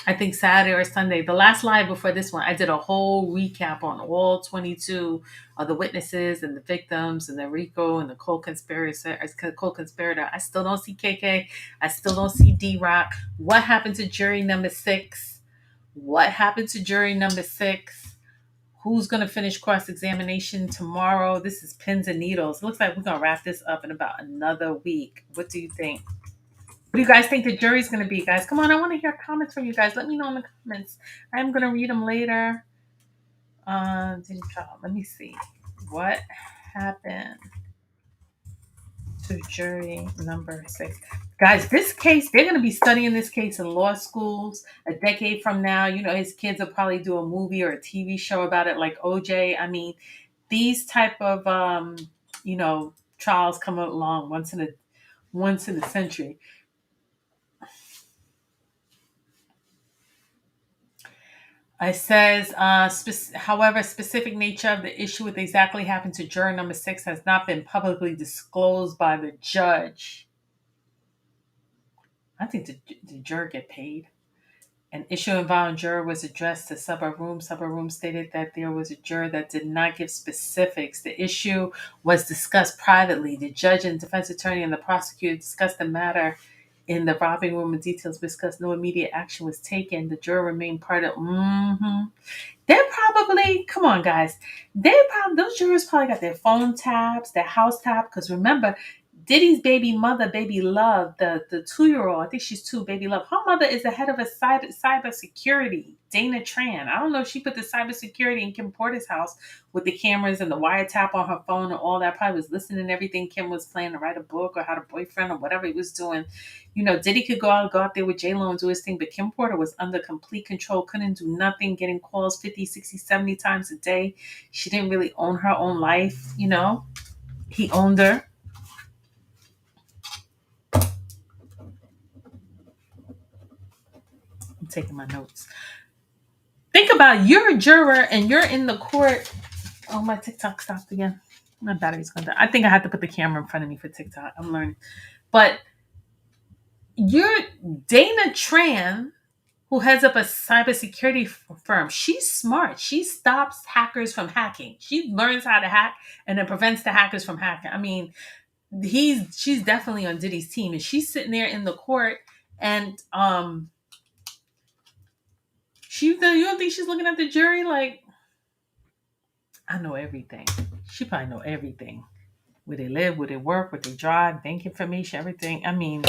I think Saturday or Sunday. The last live before this one, I did a whole recap on all 22 of the witnesses and the victims and the RICO and the co-conspirator. I still don't see KK. I still don't see D-Rock. What happened to jury number 6? What happened to jury number 6? Who's going to finish cross-examination tomorrow? This is pins and needles. It looks like we're going to wrap this up in about another week. What do you think? What do you guys think the jury's going to be, guys? Come on, I want to hear comments from you guys. Let me know in the comments. I'm going to read them later. Let me see. What happened to jury number 6? Guys, this case, they're going to be studying this case in law schools a decade from now. You know, his kids will probably do a movie or a TV show about it like OJ. I mean, these type of, trials come along once in a century. It says, however, specific nature of the issue with exactly happened to juror number 6 has not been publicly disclosed by the judge. I think the juror get paid. An issue involving juror was addressed to Supper Room. Supper Room stated that there was a juror that did not give specifics. The issue was discussed privately. The judge and defense attorney and the prosecutor discussed the matter in the robbing room. And details discussed. No immediate action was taken. The juror remained part of. They're probably, come on, guys. Those jurors probably got their phone taps, their house tap. Because remember, Diddy's baby mother, Baby Love, the 2-year-old, I think she's 2, Baby Love. Her mother is the head of a cyber security, Dana Tran. I don't know if she put the cyber security in Kim Porter's house with the cameras and the wiretap on her phone and all that. Probably was listening to everything Kim was playing to write a book or had a boyfriend or whatever he was doing. You know, Diddy could go out there with J-Lo and do his thing, but Kim Porter was under complete control, couldn't do nothing, getting calls 50, 60, 70 times a day. She didn't really own her own life, you know. He owned her. I'm taking my notes. Think about you're a juror and you're in the court. Oh, my TikTok stopped again. My battery's going to die. I think I have to put the camera in front of me for TikTok. I'm learning. But you're Dana Tran, who heads up a cybersecurity firm. She's smart. She stops hackers from hacking. She learns how to hack and then prevents the hackers from hacking. I mean, she's definitely on Diddy's team, and she's sitting there in the court, and you don't think she's looking at the jury like, I know everything. She probably know everything. Where they live, where they work, where they drive, bank information, everything. I mean,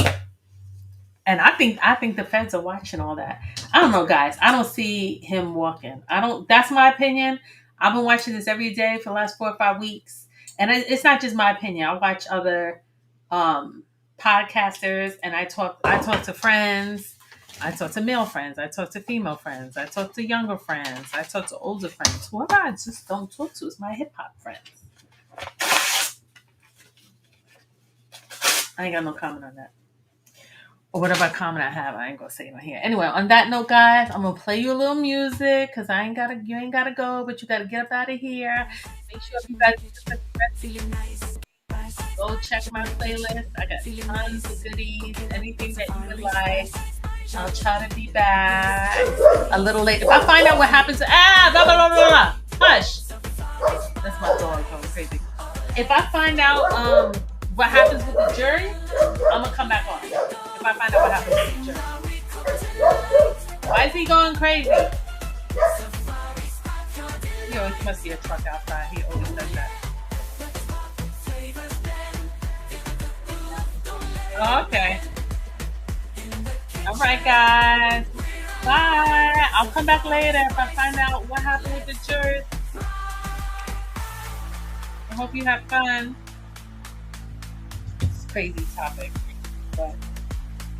And I think the feds are watching all that. I don't know, guys. I don't see him walking. I don't. That's my opinion. I've been watching this every day for the last 4 or 5 weeks, and it's not just my opinion. I watch other um, podcasters, and I talk to friends. I talk to male friends. I talk to female friends. I talk to younger friends. I talk to older friends. Whoever I just don't talk to is my hip hop friends. I ain't got no comment on that. Or whatever comment I have, I ain't gonna say it on here. Anyway, on that note, guys, I'm gonna play you a little music because you ain't gotta go, but you gotta get up out of here. Make sure you guys get the go check my playlist. I got tons of goodies, anything that you would like. I'll try to be back a little late. If I find out what happens, blah blah blah blah blah. Hush. That's my dog going crazy. If I find out what happens with the jury, I'm gonna come back on. If I find out what happens with the jury. Why is he going crazy? He always must be a truck outside. He always does that. Okay. All right, guys. Bye. I'll come back later if I find out what happened with the jury. I hope you have fun. It's a crazy topic, but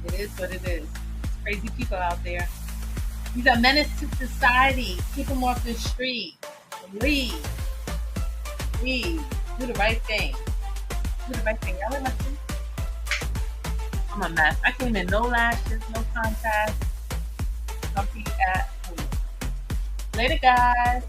it is what it is. It's crazy people out there. These are menace to society. Keep them off the street. Leave. Do the right thing. Do the right thing. Y'all in my street? I'm a mess. I came in no lashes, no contacts. Comfy at home. Later, guys.